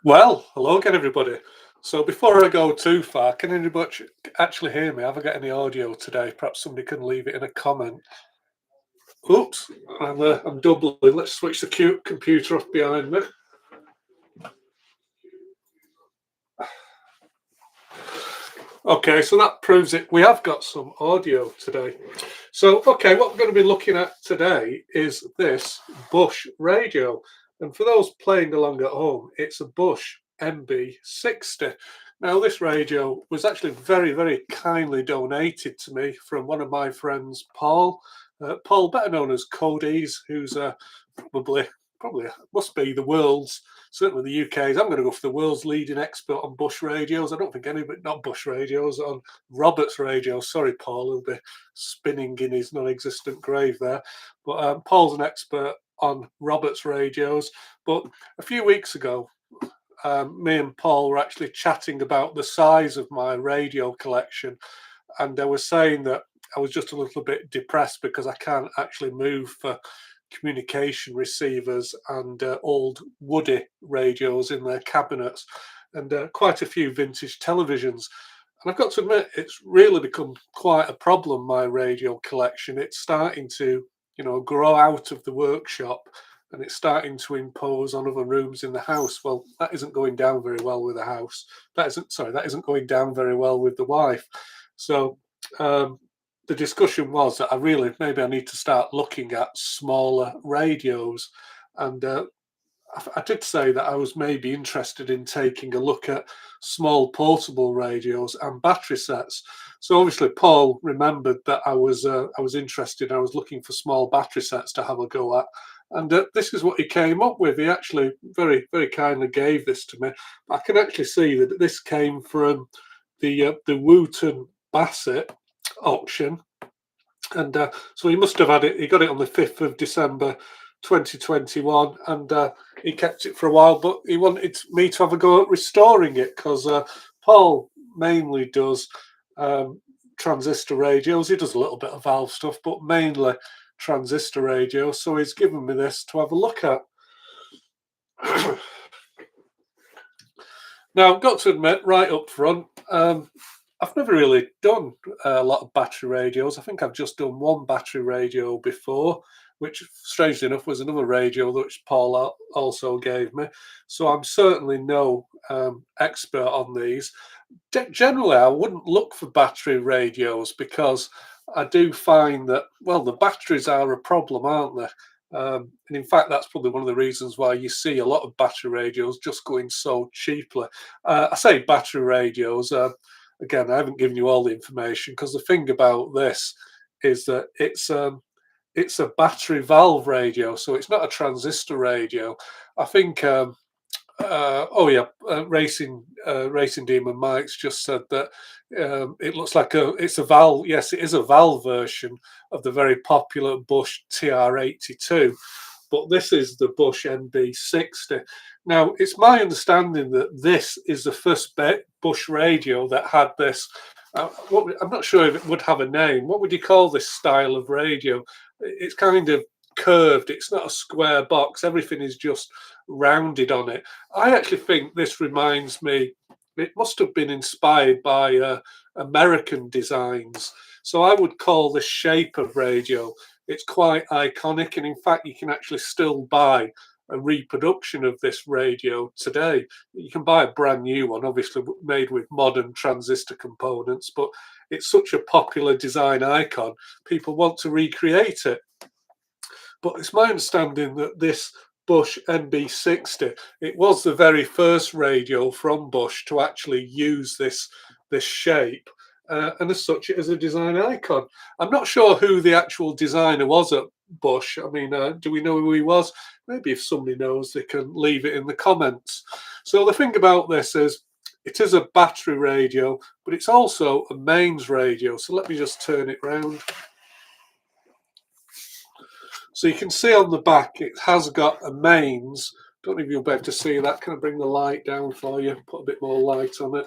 Well, hello again, everybody. So before I go too far, can anybody actually hear me? Have I got any audio today? Perhaps somebody can leave it in a comment. Oops, I'm doubling. Let's switch the computer off behind me. Okay, so that proves it. We have got some audio today. So, okay, what we're going to be looking at today is this Bush radio. And for those playing along at home, it's a Bush MB60. Now, this radio was actually very, very kindly donated to me from one of my friends, Paul. Paul, better known as Cody's, who's probably must be the world's, certainly the UK's. I'm going to go for the world's leading expert on Bush radios. I don't think anybody, not Bush radios, on Roberts radios. Sorry, Paul, he'll be spinning in his non-existent grave there. But Paul's an expert on Roberts radios. But a few weeks ago, me and Paul were actually chatting about the size of my radio collection, and I was saying that I was just a little bit depressed because I can't actually move for communication receivers and old woody radios in their cabinets, and quite a few vintage televisions. And I've got to admit, it's really become quite a problem, my radio collection. It's starting to, grow out of the workshop, and it's starting to impose on other rooms in the house. Well, that isn't going down very well with the house. That isn't going down very well with the wife. So the discussion was that maybe I need to start looking at smaller radios. And I did say that I was maybe interested in taking a look at small portable radios and battery sets. So obviously Paul remembered that I was interested. I was looking for small battery sets to have a go at, and this is what he came up with. He actually very, very kindly gave this to me. I can actually see that this came from the Wooton Bassett auction, and so he must have had it. He got it on the 5th of December 2021, and he kept it for a while, but he wanted me to have a go at restoring it because Paul mainly does transistor radios. He does a little bit of valve stuff, but mainly transistor radios. So he's given me this to have a look at. Now, I've got to admit, right up front, I've never really done a lot of battery radios. I think I've just done one battery radio before, which, strangely enough, was another radio which Paul also gave me. So I'm certainly no expert on these. Generally, I wouldn't look for battery radios because I do find that, well, the batteries are a problem, aren't they? And in fact, that's probably one of the reasons why you see a lot of battery radios just going so cheaply. I say battery radios. Again, I haven't given you all the information because the thing about this is that it's a battery valve radio, so it's not a transistor radio. I think. Racing Demon Mike's just said that it looks like it's a valve. Yes, it is a valve version of the very popular Bush TR82, but this is the Bush MB60. Now, it's my understanding that this is the first Bush radio that had this. I'm not sure if it would have a name. What would you call this style of radio? It's kind of curved. It's not a square box. Everything is just rounded on it. I actually think this reminds me. It must have been inspired by American designs. So I would call this shape of radio. It's quite iconic, and in fact, you can actually still buy a reproduction of this radio today. You can buy a brand new one, obviously made with modern transistor components, but it's such a popular design icon, people want to recreate it. But it's my understanding that this Bush MB60, it was the very first radio from Bush to actually use this shape, and as such, it is a design icon. I'm not sure who the actual designer was at Bush. I mean, do we know who he was? Maybe if somebody knows, they can leave it in the comments. So the thing about this is, it is a battery radio, but it's also a mains radio. So let me just turn it round. So you can see on the back, it has got a mains. Don't know if you'll be able to see that. Can I bring the light down for you? Put a bit more light on it.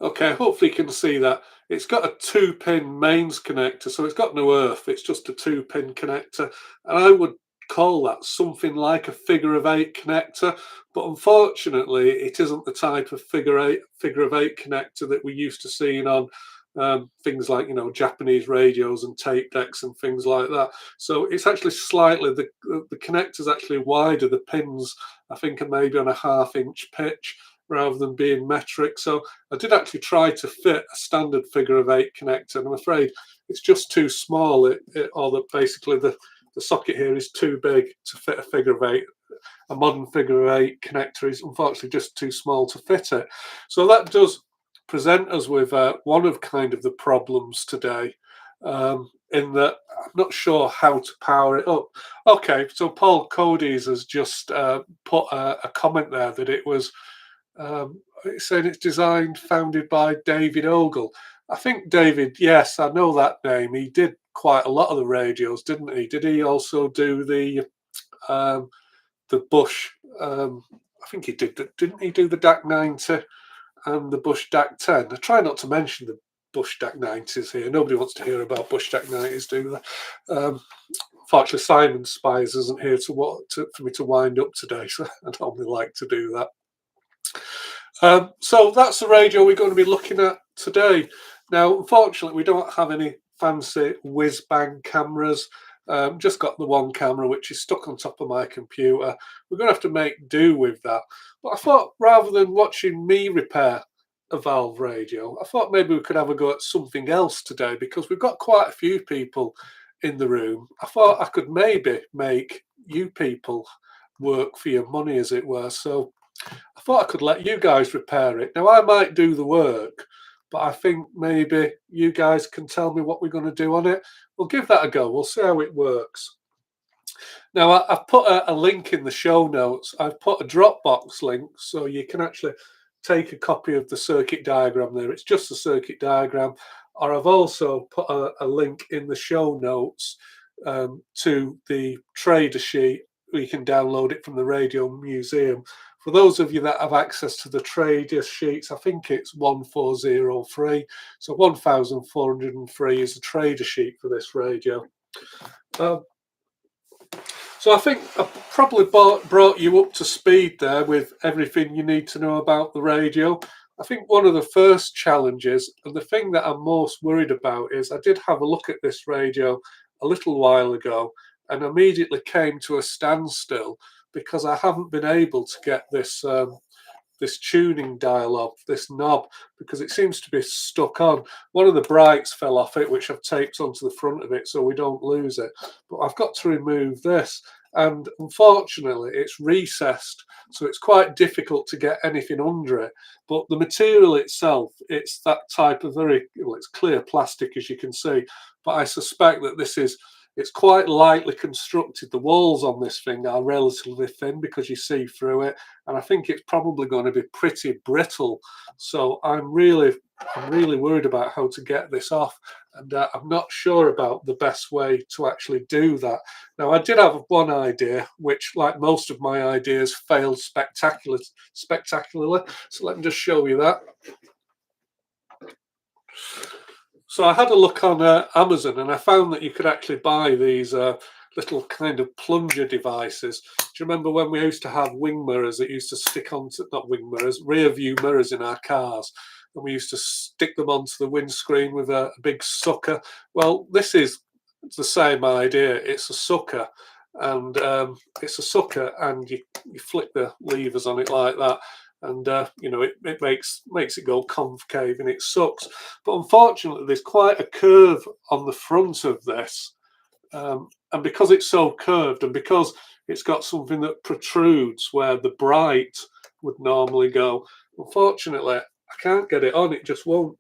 Okay, hopefully you can see that. it's got a 2-pin mains connector, so it's got no earth, it's just a 2-pin connector, and I would call that something like a figure of 8 connector, but unfortunately it isn't the type of figure of eight connector that we're used to seeing on things like, you know, Japanese radios and tape decks and things like that. So it's actually slightly, the connector's actually wider, the pins I think are maybe on a 1/2 inch pitch rather than being metric. So I did actually try to fit a standard figure of 8 connector, and I'm afraid it's just too small, or that basically the socket here is too big to fit a figure of 8. A modern figure of 8 connector is unfortunately just too small to fit it. So that does present us with one of kind of the problems today, in that I'm not sure how to power it up. Okay, so Paul Cody's has just put a comment there that it was saying it's designed, founded by David Ogle. I think David, yes, I know that name. He did quite a lot of the radios, didn't he? Did he also do the Bush? I think he did. Didn't he do the DAC 90 and the Bush DAC 10? I try not to mention the Bush DAC 90s here. Nobody wants to hear about Bush DAC 90s, do they? Fortunately, Simon Spies isn't here for me to wind up today, so I normally like to do that. So that's the radio we're going to be looking at today. Now, unfortunately, we don't have any fancy whiz-bang cameras. Just got the one camera, which is stuck on top of my computer. We're going to have to make do with that. But I thought, rather than watching me repair a valve radio, I thought maybe we could have a go at something else today, because we've got quite a few people in the room. I thought I could maybe make you people work for your money, as it were. So I thought I could let you guys repair it. Now, I might do the work, but I think maybe you guys can tell me what we're going to do on it. We'll give that a go. We'll see how it works. Now, I've put a link in the show notes. I've put a Dropbox link, so you can actually take a copy of the circuit diagram there. It's just a circuit diagram. Or I've also put a link in the show notes to the trader sheet. You can download it from the Radio Museum. For those of you that have access to the trader sheets, I think it's 1403. So 1403 is the trader sheet for this radio. So I think I probably brought you up to speed there with everything you need to know about the radio. I think one of the first challenges, and the thing that I'm most worried about, is I did have a look at this radio a little while ago and immediately came to a standstill because I haven't been able to get this this tuning dial off, this knob, because it seems to be stuck on. One of the brights fell off it, which I've taped onto the front of it so we don't lose it. But I've got to remove this, and unfortunately it's recessed, so it's quite difficult to get anything under it. But the material itself, it's that type of it's clear plastic, as you can see, but I suspect that it's quite lightly constructed. The walls on this thing are relatively thin because you see through it, and I think it's probably going to be pretty brittle. So I'm really worried about how to get this off, and I'm not sure about the best way to actually do that. Now, I did have one idea, which, like most of my ideas, failed spectacularly. So let me just show you that. So I had a look on Amazon, and I found that you could actually buy these little kind of plunger devices. Do you remember when we used to have wing mirrors that used to stick onto, not wing mirrors, rear view mirrors in our cars, and we used to stick them onto the windscreen with a big sucker? It's the same idea. It's a sucker, and you flick the levers on it like that, and it makes it go concave, and it sucks. But unfortunately, there's quite a curve on the front of this, and because it's so curved, and because it's got something that protrudes where the bright would normally go, unfortunately I can't get it on. It just won't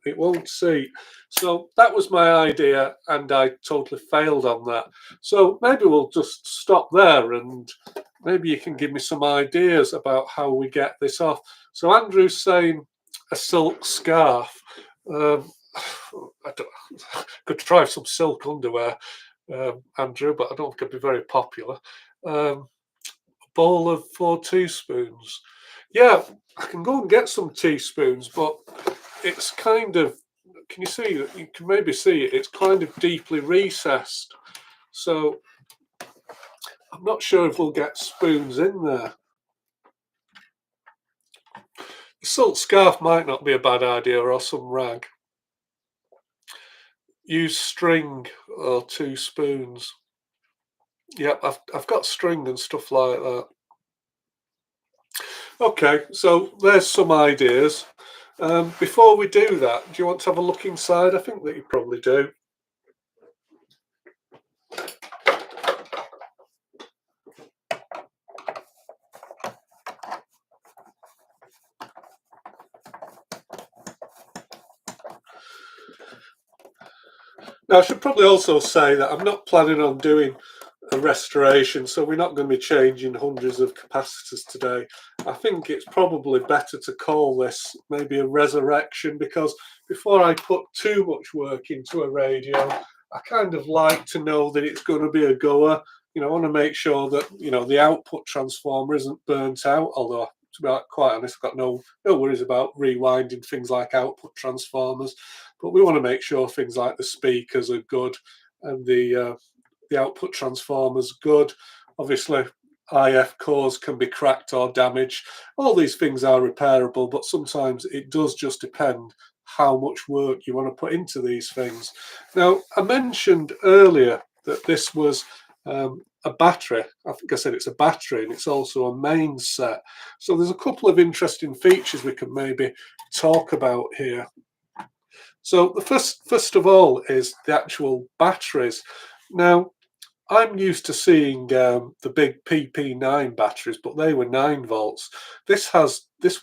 seat. So that was my idea, and I totally failed on that. So maybe we'll just stop there, and maybe you can give me some ideas about how we get this off. So Andrew's saying a silk scarf. I could try some silk underwear, Andrew, but I don't think it'd be very popular. A bowl of 4 teaspoons. Yeah, I can go and get some teaspoons, but it's kind of can you see that? You can maybe see it. It's kind of deeply recessed. So I'm not sure if we'll get spoons in there. The silk scarf might not be a bad idea, or some rag. Use string or 2 spoons. Yep, I've got string and stuff like that. Okay, so there's some ideas. Before we do that, do you want to have a look inside? I think that you probably do. Now, I should probably also say that I'm not planning on doing a restoration, so we're not going to be changing hundreds of capacitors today. I think it's probably better to call this maybe a resurrection, because before I put too much work into a radio, I kind of like to know that it's going to be a goer. You know, I want to make sure that, you know, the output transformer isn't burnt out, although to be quite honest, I've got no worries about rewinding things like output transformers, but we want to make sure things like the speakers are good and the output transformers good. Obviously, IF cores can be cracked or damaged. All these things are repairable, but sometimes it does just depend how much work you want to put into these things. Now, I mentioned earlier that this was a battery. I think I said it's a battery, and it's also a main set. So there's a couple of interesting features we can maybe talk about here. So the first of all is the actual batteries. Now, I'm used to seeing the big PP9 batteries, but they were 9 volts. This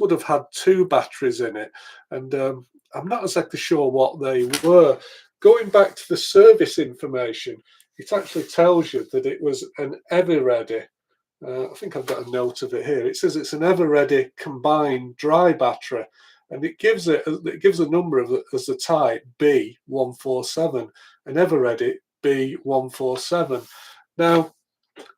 would have had 2 batteries in it, and I'm not exactly sure what they were. Going back to the service information, it actually tells you that it was an ever-ready. I think I've got a note of it here. It says it's an ever-ready combined dry battery, and it gives a number of it as the type B147, an ever-ready B147. Now,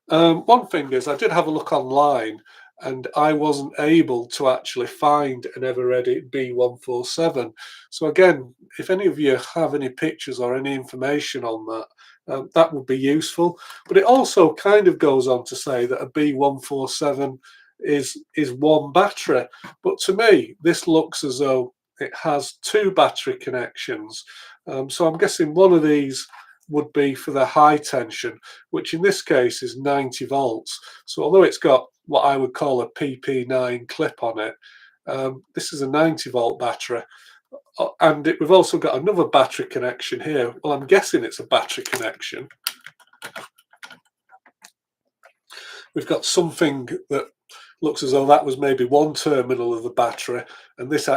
one thing is, I did have a look online, and I wasn't able to actually find an ever-ready B147. So again, if any of you have any pictures or any information on that, that would be useful. But it also kind of goes on to say that a B147 is one battery. But to me, this looks as though it has 2 battery connections. So I'm guessing one of these would be for the high tension, which in this case is 90 volts. So although it's got what I would call a PP9 clip on it, this is a 90 volt battery. And we've also got another battery connection here. Well, I'm guessing it's a battery connection. We've got something that looks as though that was maybe one terminal of the battery, and this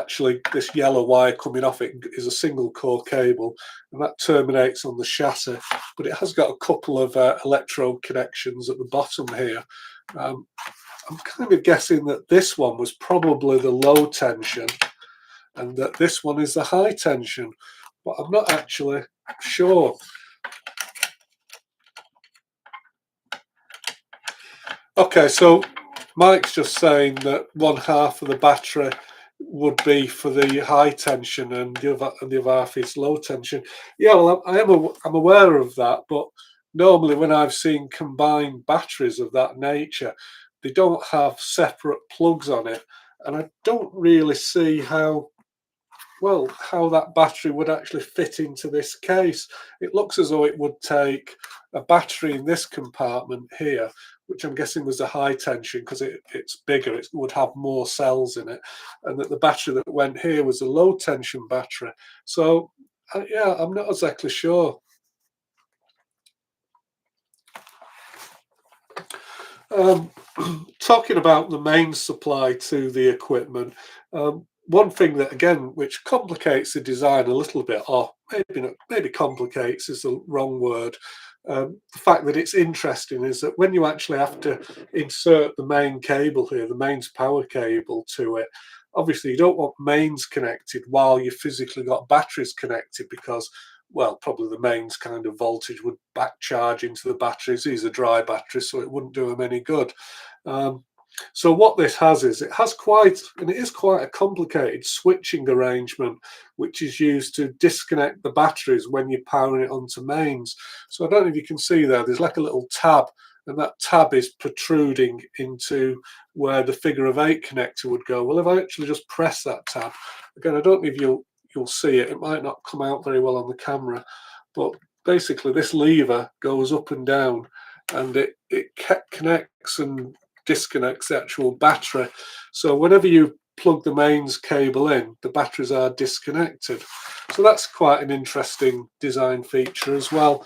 yellow wire coming off it is a single core cable, and that terminates on the chassis, but it has got a couple of electrode connections at the bottom here. I'm kind of guessing that this one was probably the low tension and that this one is the high tension, but I'm not actually sure. Okay, so Mike's just saying that one half of the battery would be for the high tension and the other half is low tension. Yeah, well, I'm aware of that, but normally when I've seen combined batteries of that nature, they don't have separate plugs on it, and I don't really see how that battery would actually fit into this case. It looks as though it would take a battery in this compartment here, which I'm guessing was a high tension because it's bigger, it would have more cells in it, and that the battery that went here was a low tension battery. So yeah, I'm not exactly sure. Talking about the main supply to the equipment, one thing that again which complicates the design a little bit, or maybe complicates is the wrong word. The fact that it's interesting is that when you actually have to insert the main cable here, the mains power cable to it, obviously you don't want mains connected while you physically got batteries connected, because well, probably the mains kind of voltage would back charge into the batteries. These are dry batteries, so it wouldn't do them any good. So what this has is it has quite, and it is quite a complicated switching arrangement, which is used to disconnect the batteries when you're powering it onto mains. So I don't know if you can see there, there's like a little tab, and that tab is protruding into where the figure of 8 connector would go. Well, if I actually just press that tab, again, I don't know if you'll see it, it might not come out very well on the camera, but basically this lever goes up and down, and it connects and disconnects the actual battery. So whenever you plug the mains cable in, the batteries are disconnected. So that's quite an interesting design feature as well.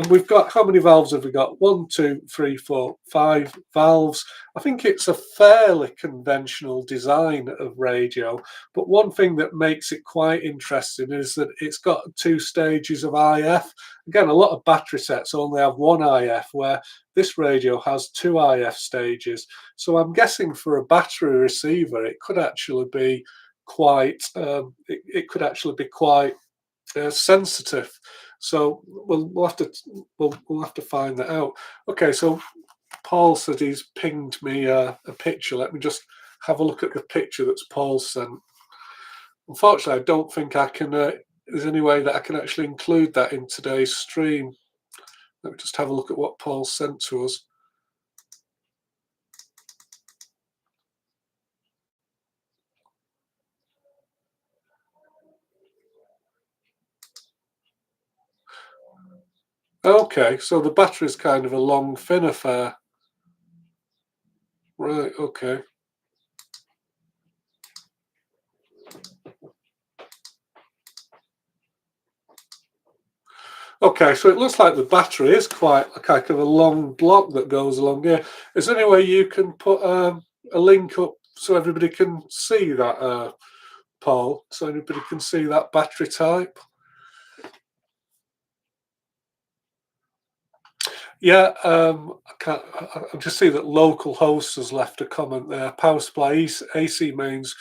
We've got, how many valves have we got? 1, 2, 3, 4, 5 valves. I think it's a fairly conventional design of radio, but one thing that makes it quite interesting is that it's got 2 stages of IF. Again, a lot of battery sets only have 1 IF, where this radio has 2 IF stages. So I'm guessing for a battery receiver, it could actually be quite sensitive. So we'll have to find that out. Okay, so Paul said he's pinged me a picture. Let me just have a look at the picture that's Paul sent. Unfortunately, I don't think I can. There's any way that I can actually include that in today's stream. Let me just have a look at what Paul sent to us. Okay, so the battery is kind of a long, thin affair. Right, okay. Okay, so it looks like the battery is quite a kind of a long block that goes along here. Is there any way you can put a link up so everybody can see that, Paul? So everybody can see that battery type? Yeah, I just see that local host has left a comment there. Power supply AC mains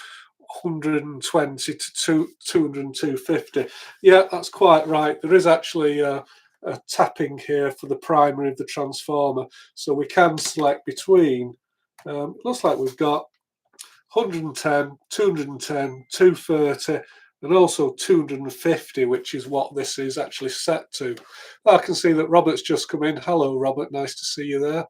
120 to 200 and 250. Yeah, that's quite right. There is actually a tapping here for the primary of the transformer, so we can select between. Looks like we've got 110, 210, 230, and also 250, which is what this is actually set to. I can see that Robert's just come in. Hello, Robert. Nice to see you there.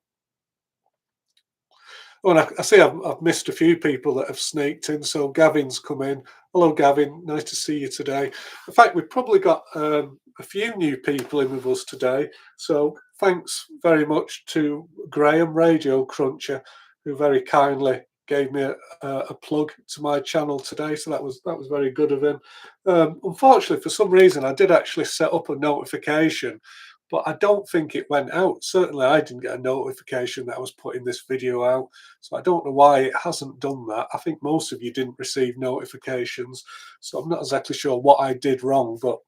Oh, and I see I've missed a few people that have sneaked in. So Gavin's come in. Hello, Gavin. Nice to see you today. In fact, we've probably got a few new people in with us today. So thanks very much to Graham, Radio Cruncher, who very kindly gave me a plug to my channel today. So that was very good of him. Unfortunately, for some reason, I did actually set up a notification, but I don't think it went out. Certainly, I didn't get a notification that I was putting this video out. So I don't know why it hasn't done that. I think most of you didn't receive notifications. So I'm not exactly sure what I did wrong, but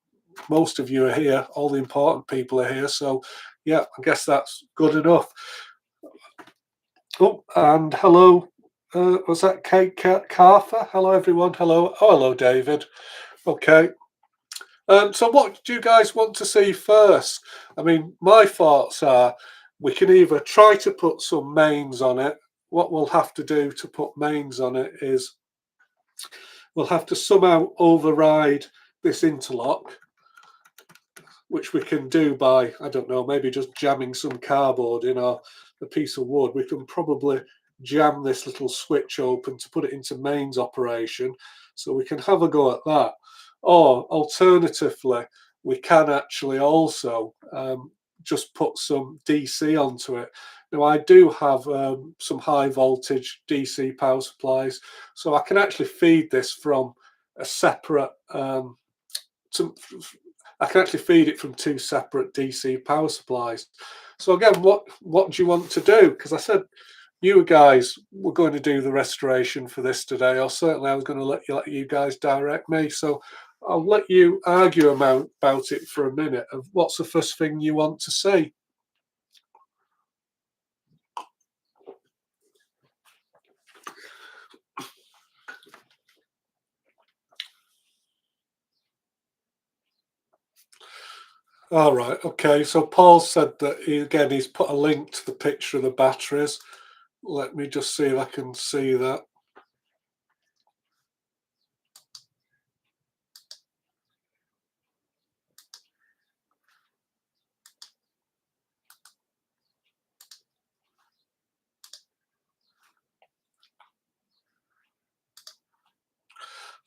most of you are here. All the important people are here. So yeah, I guess that's good enough. Oh, and hello. Was that Kate Carfer? Hello, everyone. Hello. Oh, hello, David. Okay. So what do you guys want to see first? I mean, my thoughts are we can either try to put some mains on it. What we'll have to do to put mains on it is we'll have to somehow override this interlock, which we can do by, I don't know, maybe just jamming some cardboard in or a piece of wood. We can probably jam this little switch open to put it into mains operation. So we can have a go at that. Or alternatively, we can actually also just put some DC onto it. Now, I do have some high voltage DC power supplies, so I can actually feed this from a separate I can actually feed it from 2 separate DC power supplies. So again, what do you want to do? Because I said you guys were going to do the restoration for this today, or certainly I was going to let you guys direct me. So I'll let you argue about it for a minute of what's the first thing you want to see. All right, okay. So Paul said that he's put a link to the picture of the batteries. Let me just see if I can see that.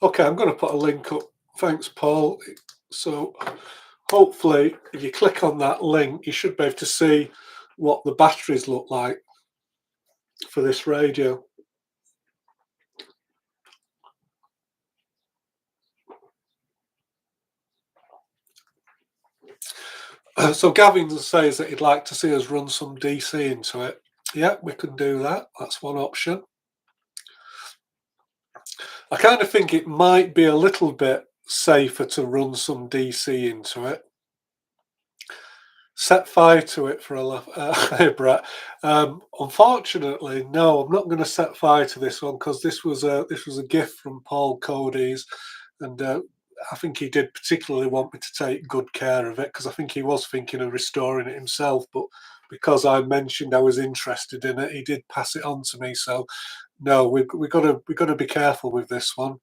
Okay, I'm going to put a link up. Thanks, Paul. So hopefully, if you click on that link, you should be able to see what the batteries look like for this radio. So Gavin says that he'd like to see us run some DC into it. Yeah, we can do that. That's one option. I kind of think it might be a little bit safer to run some DC into it. Set fire to it for a laugh. Hey, Brett. Unfortunately, no, I'm not going to set fire to this one because this was a gift from Paul Cody's, and I think he did particularly want me to take good care of it because I think he was thinking of restoring it himself, but because I mentioned I was interested in it, he did pass it on to me. So no, we've got to be careful with this one.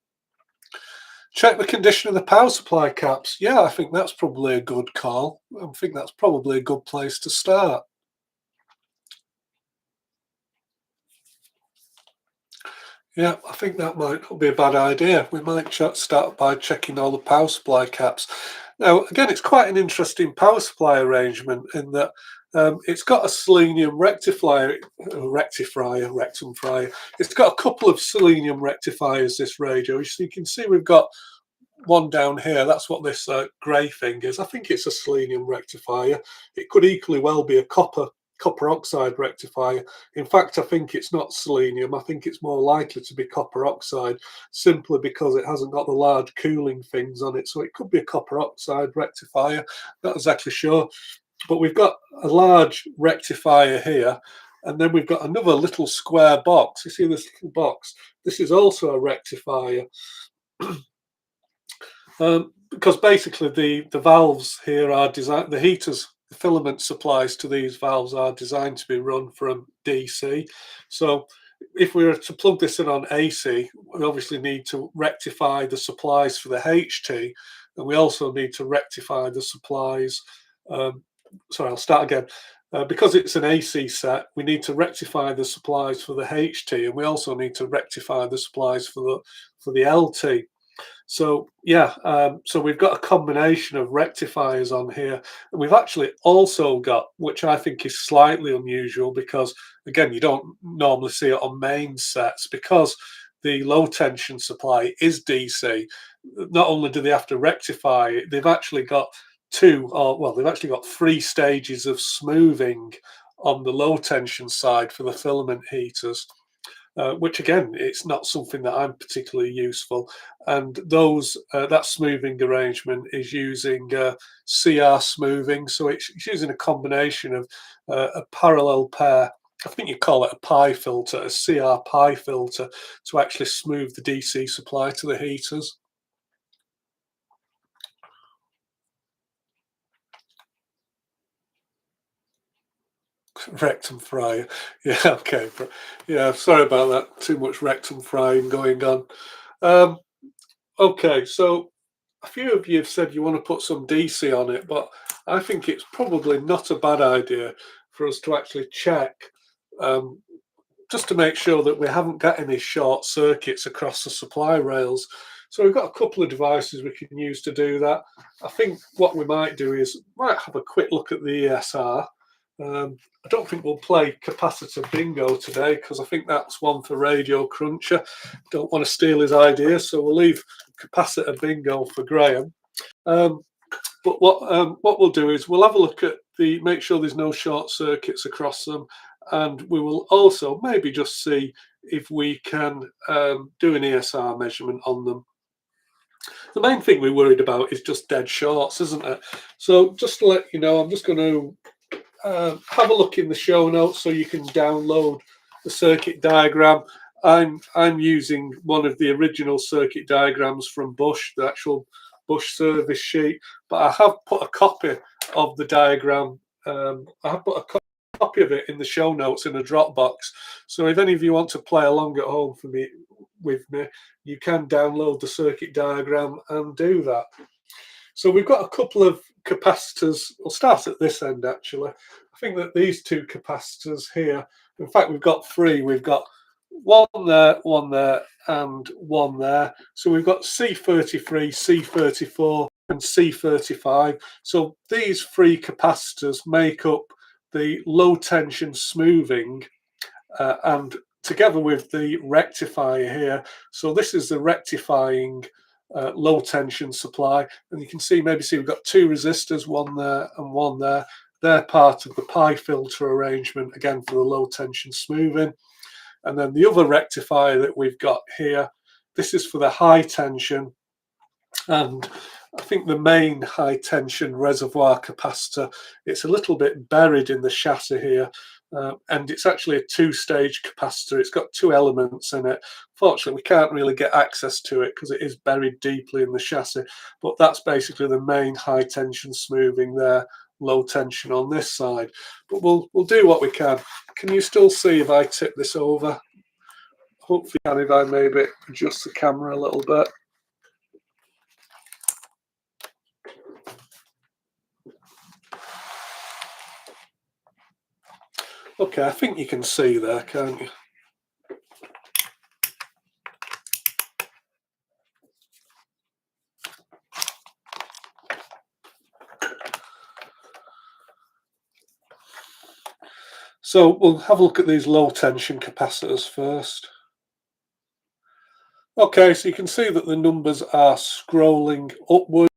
Check the condition of the power supply caps. Yeah, I think that's probably a good call. I think that's probably a good place to start. Yeah, I think that might not be a bad idea. We might start by checking all the power supply caps. Now, again, it's quite an interesting power supply arrangement in that it's got a selenium rectifier. It's got a couple of selenium rectifiers, this radio. So you can see we've got one down here. That's what this grey thing is. I think it's a selenium rectifier. It could equally well be a copper oxide rectifier. In fact, I think it's not selenium. I think it's more likely to be copper oxide, simply because it hasn't got the large cooling things on it. So it could be a copper oxide rectifier. Not exactly sure. But we've got a large rectifier here, and then we've got another little square box. You see this little box? This is also a rectifier. Because basically the valves here are designed, the heaters, the filament supplies to these valves are designed to be run from DC. So if we were to plug this in on AC, we obviously need to rectify the supplies for the HT, and we also need to rectify the supplies. Sorry, I'll start again. Because it's an AC set, we need to rectify the supplies for the HT, and we also need to rectify the supplies for the LT. So yeah, so we've got a combination of rectifiers on here, and we've actually also got, which I think is slightly unusual because again, you don't normally see it on main sets, because the low tension supply is DC. Not only do they have to rectify it, they've actually got they've actually got 3 stages of smoothing on the low tension side for the filament heaters. Which again, it's not something that I'm particularly useful. And that smoothing arrangement is using CR smoothing, so it's using a combination of a parallel pair. I think you call it a pi filter, a CR pi filter, to actually smooth the DC supply to the heaters. Rectum fryer. Yeah, okay. Yeah, sorry about that. Too much rectum frying going on. Okay, so a few of you have said you want to put some DC on it, but I think it's probably not a bad idea for us to actually check, just to make sure that we haven't got any short circuits across the supply rails. So we've got a couple of devices we can use to do that. I think what we might do is might have a quick look at the ESR. I don't think we'll play Capacitor Bingo today because I think that's one for Radio Cruncher. Don't want to steal his idea, so we'll leave Capacitor Bingo for Graham. But what we'll do is we'll have a look at make sure there's no short circuits across them, and we will also maybe just see if we can do an ESR measurement on them. The main thing we're worried about is just dead shorts, isn't it? So just to let you know, I'm just going to have a look in the show notes so you can download the circuit diagram. I'm using one of the original circuit diagrams from Bush, the actual Bush service sheet, but I have put a copy of the diagram. I have put a copy copy of it in the show notes in a Dropbox. So if any of you want to play along at home with me, you can download the circuit diagram and do that. So we've got a couple of capacitors. We'll start at this end actually. I think that these two capacitors here, in fact we've got three. We've got one there, and one there. So we've got C33, C34 and C35. So these three capacitors make up the low tension smoothing and together with the rectifier here. So this is the rectifying low tension supply, and you can see we've got two resistors, one there and one there. They're part of the pi filter arrangement again for the low tension smoothing. And then the other rectifier that we've got here, this is for the high tension, and I think the main high tension reservoir capacitor, it's a little bit buried in the chassis here, and it's actually a two-stage capacitor. It's got two elements in it. Fortunately, we can't really get access to it because it is buried deeply in the chassis, but that's basically the main high tension smoothing there, low tension on this side. But we'll do what we can. Can you still see if I tip this over? Hopefully can if I maybe adjust the camera a little bit. Okay, I think you can see there, can't you? So we'll have a look at these low tension capacitors first. Okay, so you can see that the numbers are scrolling upwards.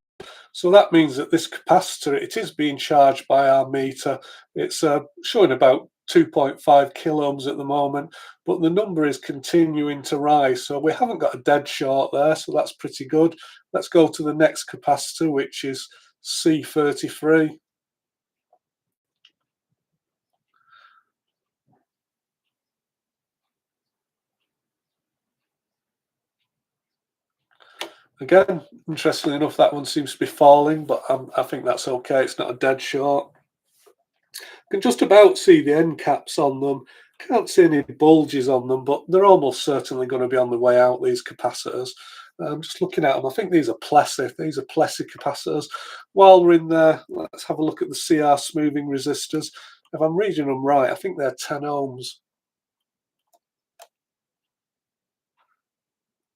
So that means that this capacitor, it is being charged by our meter. It's showing about 2.5 kilo ohms at the moment, but the number is continuing to rise. So we haven't got a dead short there, so that's pretty good. Let's go to the next capacitor, which is C33. Again, interestingly enough, that one seems to be falling, but I think that's okay. It's not a dead short. You can just about see the end caps on them. Can't see any bulges on them, but they're almost certainly going to be on the way out, these capacitors. Just looking at them, I think these are Plessy. These are Plessy capacitors. While we're in there, let's have a look at the CR smoothing resistors. If I'm reading them right, I think they're 10 ohms.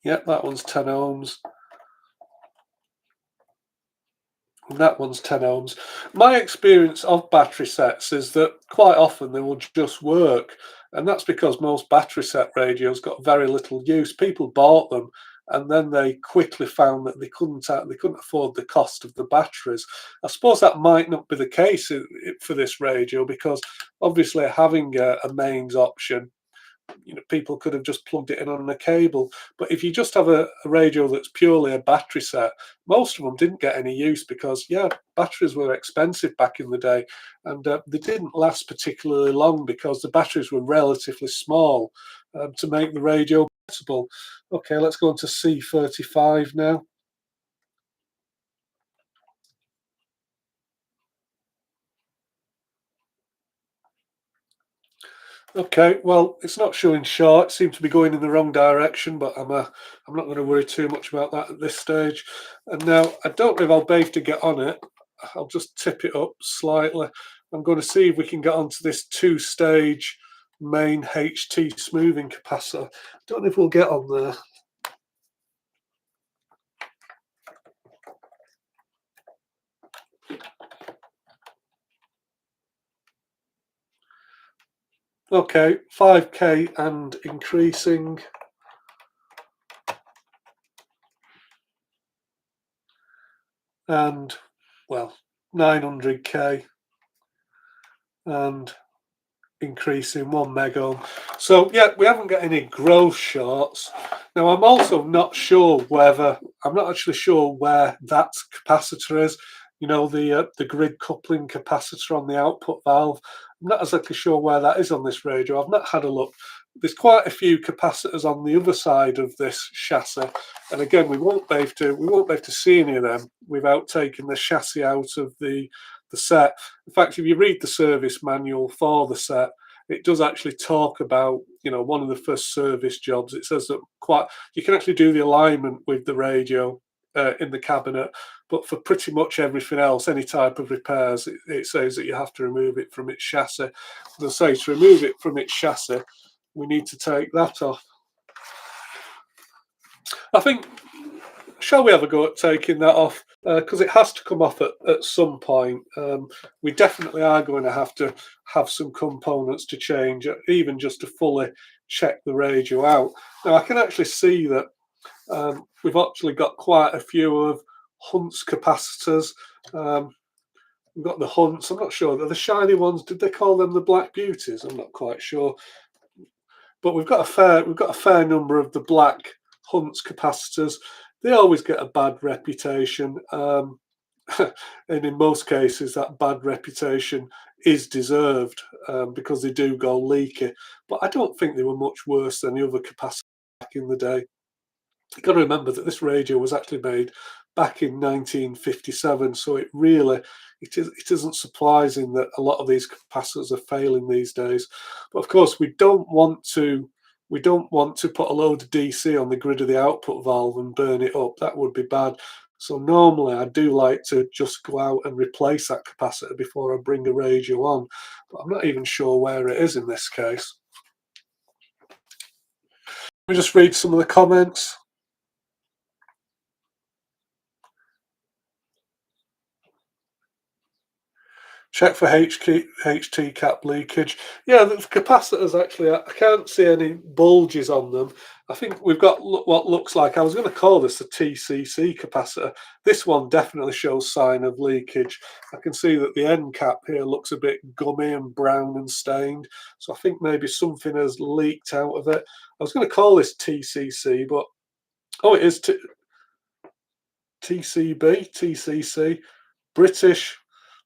Yep, that one's 10 ohms. And that one's 10 ohms. My experience of battery sets is that quite often they will just work, and that's because most battery set radios got very little use. People bought them and then they quickly found that they couldn't afford the cost of the batteries. I suppose that might not be the case for this radio, because obviously having a mains option, people could have just plugged it in on a cable. But if you just have a radio that's purely a battery set, most of them didn't get any use because, yeah, batteries were expensive back in the day, and they didn't last particularly long because the batteries were relatively small to make the radio compatible. Okay, let's go on to C35 now. Okay, well, it's not showing short. It seems to be going in the wrong direction, but I'm not going to worry too much about that at this stage. And now, I don't know if I'll be able to get on it. I'll just tip it up slightly. I'm going to see if we can get onto this two-stage main HT smoothing capacitor. I don't know if we'll get on there. Okay, 5K and increasing. And, well, 900K and increasing 1 mega ohm. So yeah, we haven't got any growth shorts. Now I'm also not sure whether, I'm not actually sure where that capacitor is, the grid coupling capacitor on the output valve. I'm not exactly sure where that is on this radio. I've not had a look. There's quite a few capacitors on the other side of this chassis, and again we won't be able to see any of them without taking the chassis out of the the set. In fact, if you read the service manual for the set, it does actually talk about, you know, one of the first service jobs. It says that you can actually do the alignment with the radio in the cabinet, but for pretty much everything else, any type of repairs, it says that you have to remove it from its chassis. As I say, to remove it from its chassis, we need to take that off. I think, shall we have a go at taking that off? Because it has to come off at some point. We definitely are going to have some components to change, even just to fully check the radio out. Now, I can actually see that we've actually got quite a few of Hunt's capacitors. We've got the Hunts. I'm not sure. They're the shiny ones. Did they call them the Black Beauties? I'm not quite sure. But we've got a fair number of the black Hunt's capacitors. They always get a bad reputation, and in most cases, that bad reputation is deserved because they do go leaky. But I don't think they were much worse than the other capacitors back in the day. You've got to remember that this radio was actually made back in 1957, so it isn't surprising that a lot of these capacitors are failing these days. But of course, we don't want to put a load of DC on the grid of the output valve and burn it up. That would be bad. So normally I do like to just go out and replace that capacitor before I bring a radio on, but I'm not even sure where it is in this case. Let me just read some of the comments. Check for HT cap leakage. Yeah, the capacitors actually, I can't see any bulges on them. I think we've got what looks like, I was going to call this a TCC capacitor. This one definitely shows sign of leakage. I can see that the end cap here looks a bit gummy and brown and stained. So I think maybe something has leaked out of it. I was going to call this TCC, but oh, it is TCC, British.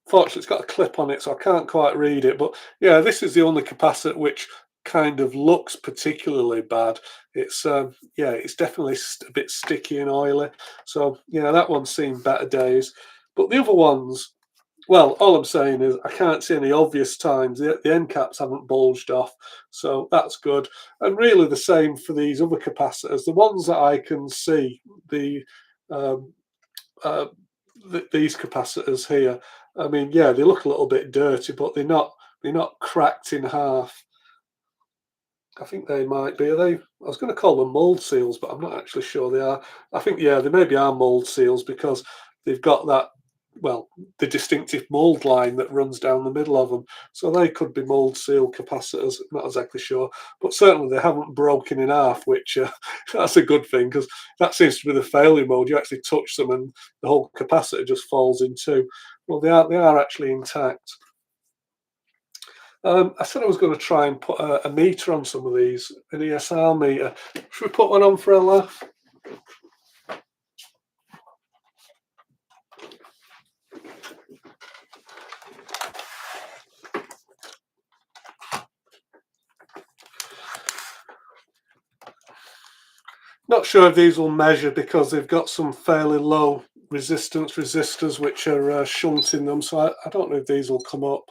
Fortunately, it's got a clip on it, so I can't quite read it. But yeah, this is the only capacitor which kind of looks particularly bad. It's yeah, it's definitely a bit sticky and oily. So yeah, that one's seen better days. But the other ones, well, all I'm saying is I can't see any obvious times. The end caps haven't bulged off, so that's good. And really the same for these other capacitors. The ones that I can see, these capacitors here, I mean, yeah, they look a little bit dirty, but they're not cracked in half. I think they might be. Are they? I was going to call them mold seals, but I'm not actually sure they are. I think, yeah, they maybe are mold seals because they've got that, well, the distinctive mold line that runs down the middle of them. So they could be mold seal capacitors. Not exactly sure, but certainly they haven't broken in half, which that's a good thing because that seems to be the failure mode. You actually touch them and the whole capacitor just falls in two. Well, they are actually intact. I said I was going to try and put a meter on some of these, an ESR meter. Should we put one on for a laugh? Not sure if these will measure because they've got some fairly low resistance resistors which are shunting them, so I don't know if these will come up.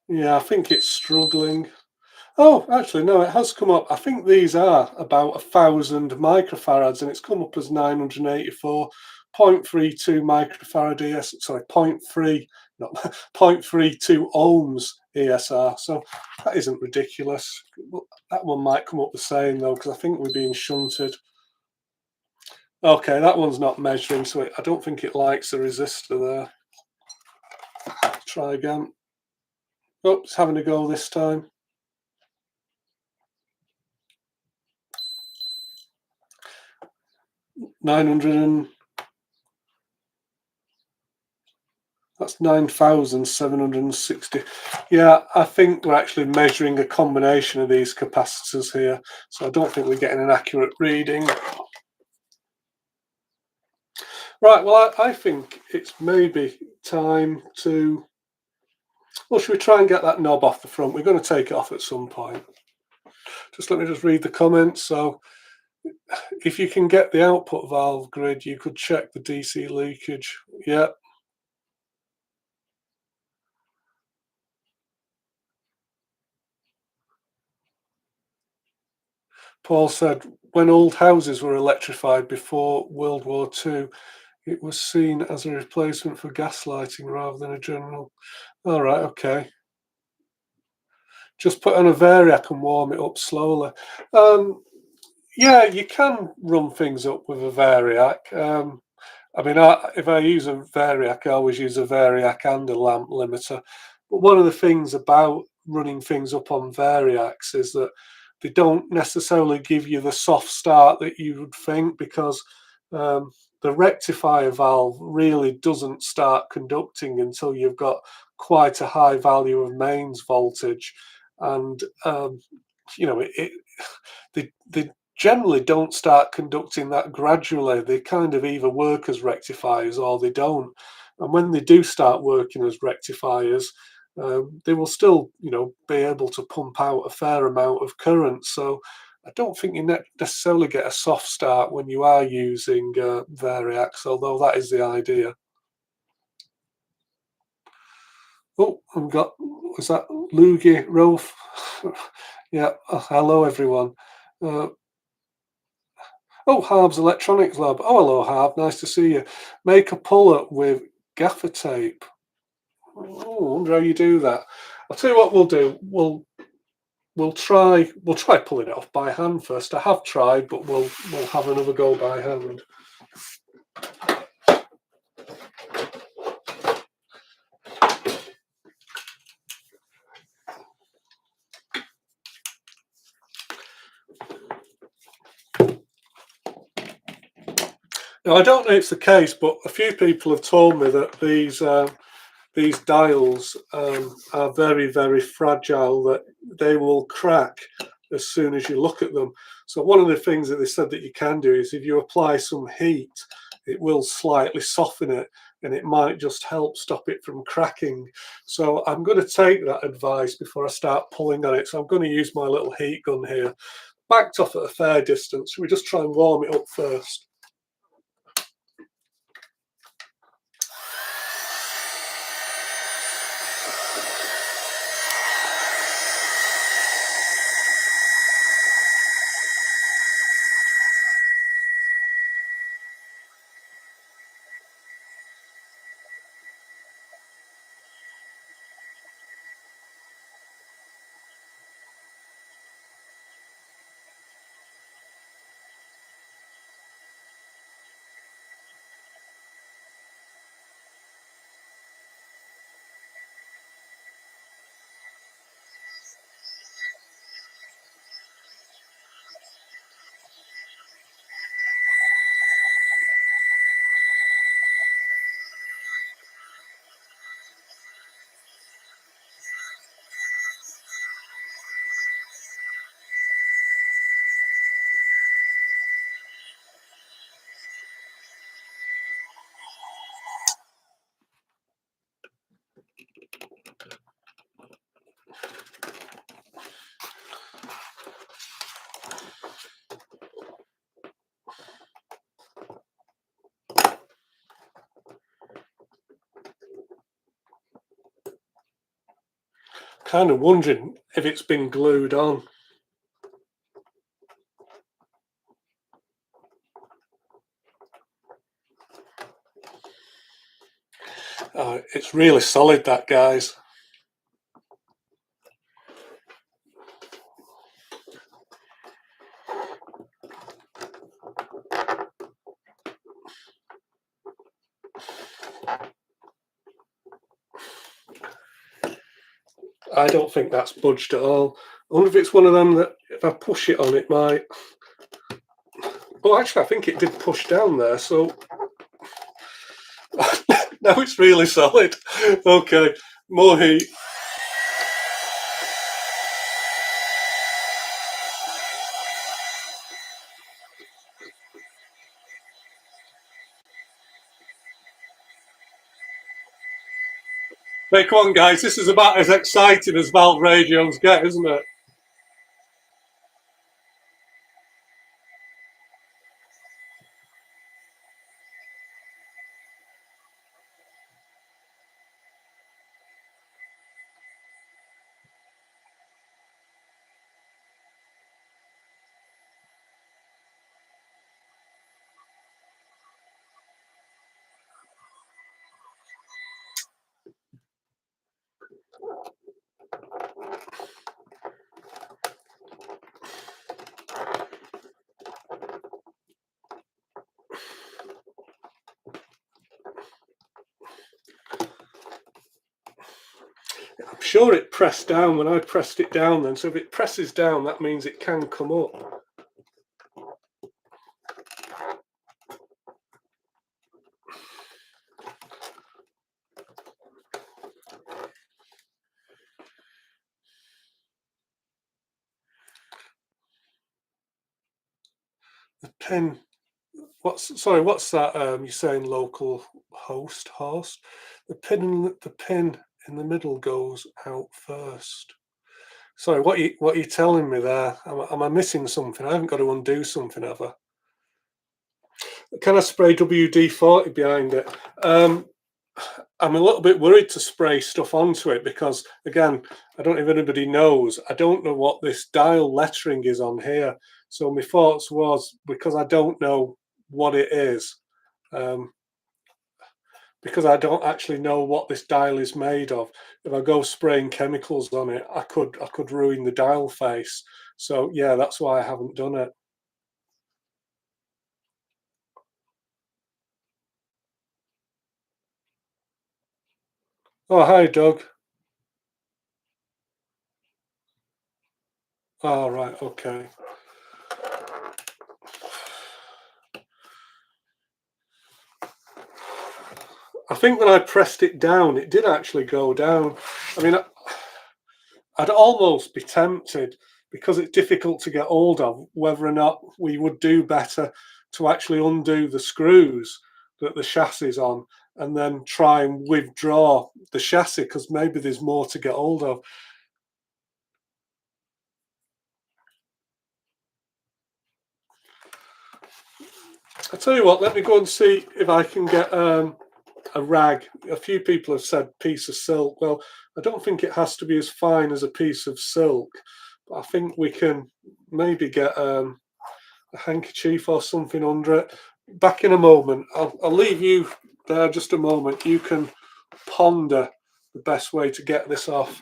Yeah, I think it's struggling. Oh, actually, no, it has come up. I think these are about 1,000 microfarads, and it's come up as 984.32 microfarad ES. Sorry, 0.3, not 0.32 ohms ESR. So that isn't ridiculous. That one might come up the same though, because I think we're being shunted. Okay, that one's not measuring, so I don't think it likes the resistor there. Try again. Oh, it's having a go this time. That's 9,760. Yeah, I think we're actually measuring a combination of these capacitors here, so I don't think we're getting an accurate reading. Right, well, I think it's maybe time to... Well, should we try and get that knob off the front? We're going to take it off at some point. Let me just read the comments. So, if you can get the output valve grid, you could check the DC leakage. Yeah. Paul said, when old houses were electrified before World War II, it was seen as a replacement for gas lighting rather than a general. All right, okay. Just put on a variac and warm it up slowly. Yeah, you can run things up with a variac. I mean, if I use a variac, I always use a variac and a lamp limiter. But one of the things about running things up on variacs is that they don't necessarily give you the soft start that you would think, because the rectifier valve really doesn't start conducting until you've got quite a high value of mains voltage. And you know, they generally don't start conducting that gradually. They kind of either work as rectifiers or they don't. And when they do start working as rectifiers, they will still, you know, be able to pump out a fair amount of current. So I don't think you necessarily get a soft start when you are using variacs, although that is the idea. Oh, I've got, was that Lugie Rolf? Yeah, hello everyone. Oh, Harb's Electronics Lab. Oh, hello, Harb. Nice to see you. Make a puller with gaffer tape. Oh, I wonder how you do that. I'll tell you what we'll do. We'll try pulling it off by hand first. I have tried, but we'll have another go by hand. Now, I don't know if it's the case, but a few people have told me that these dials are very, very fragile, that they will crack as soon as you look at them. So one of the things that they said that you can do is if you apply some heat, it will slightly soften it, and it might just help stop it from cracking. So I'm going to take that advice before I start pulling on it. So I'm going to use my little heat gun here, backed off at a fair distance. Should we just try and warm it up first? Kind of wondering if it's been glued on. It's really solid, that, guys. I don't think that's budged at all. I wonder if it's one of them that if I push it on, it might. Oh, actually, I think it did push down there, so now it's really solid. Okay, more heat. Hey, come on, guys, this is about as exciting as valve radios get, isn't it? I'm sure it pressed down when I pressed it down then, so if it presses down that means it can come up. The pin, what's that? You're saying local host? The pin in the middle goes out first. Sorry, what are you telling me there? Am I missing something? I haven't got to undo something, have I? Can I spray WD-40 behind it? I'm a little bit worried to spray stuff onto it because, again, I don't know if anybody knows. I don't know what this dial lettering is on here. So my thoughts was, because I don't know what it is, because I don't actually know what this dial is made of. If I go spraying chemicals on it, I could ruin the dial face. So yeah, that's why I haven't done it. Oh, hi, Doug. Oh, right, okay. I think when I pressed it down, it did actually go down. I mean, I'd almost be tempted, because it's difficult to get hold of, whether or not we would do better to actually undo the screws that the chassis is on and then try and withdraw the chassis, because maybe there's more to get hold of. I tell you what, let me go and see if I can get a rag. A few people have said piece of silk. Well, I don't think it has to be as fine as a piece of silk, but I think we can maybe get a handkerchief or something under it. Back in a moment. I'll leave you there just a moment. You can ponder the best way to get this off.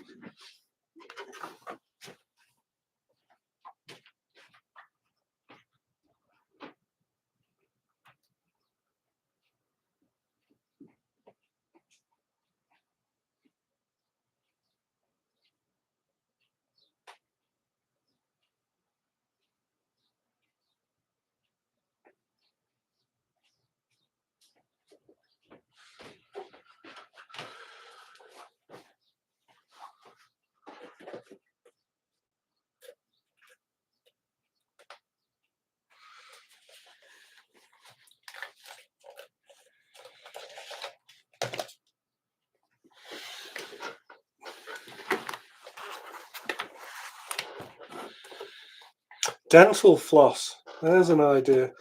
Dental floss. There's an idea.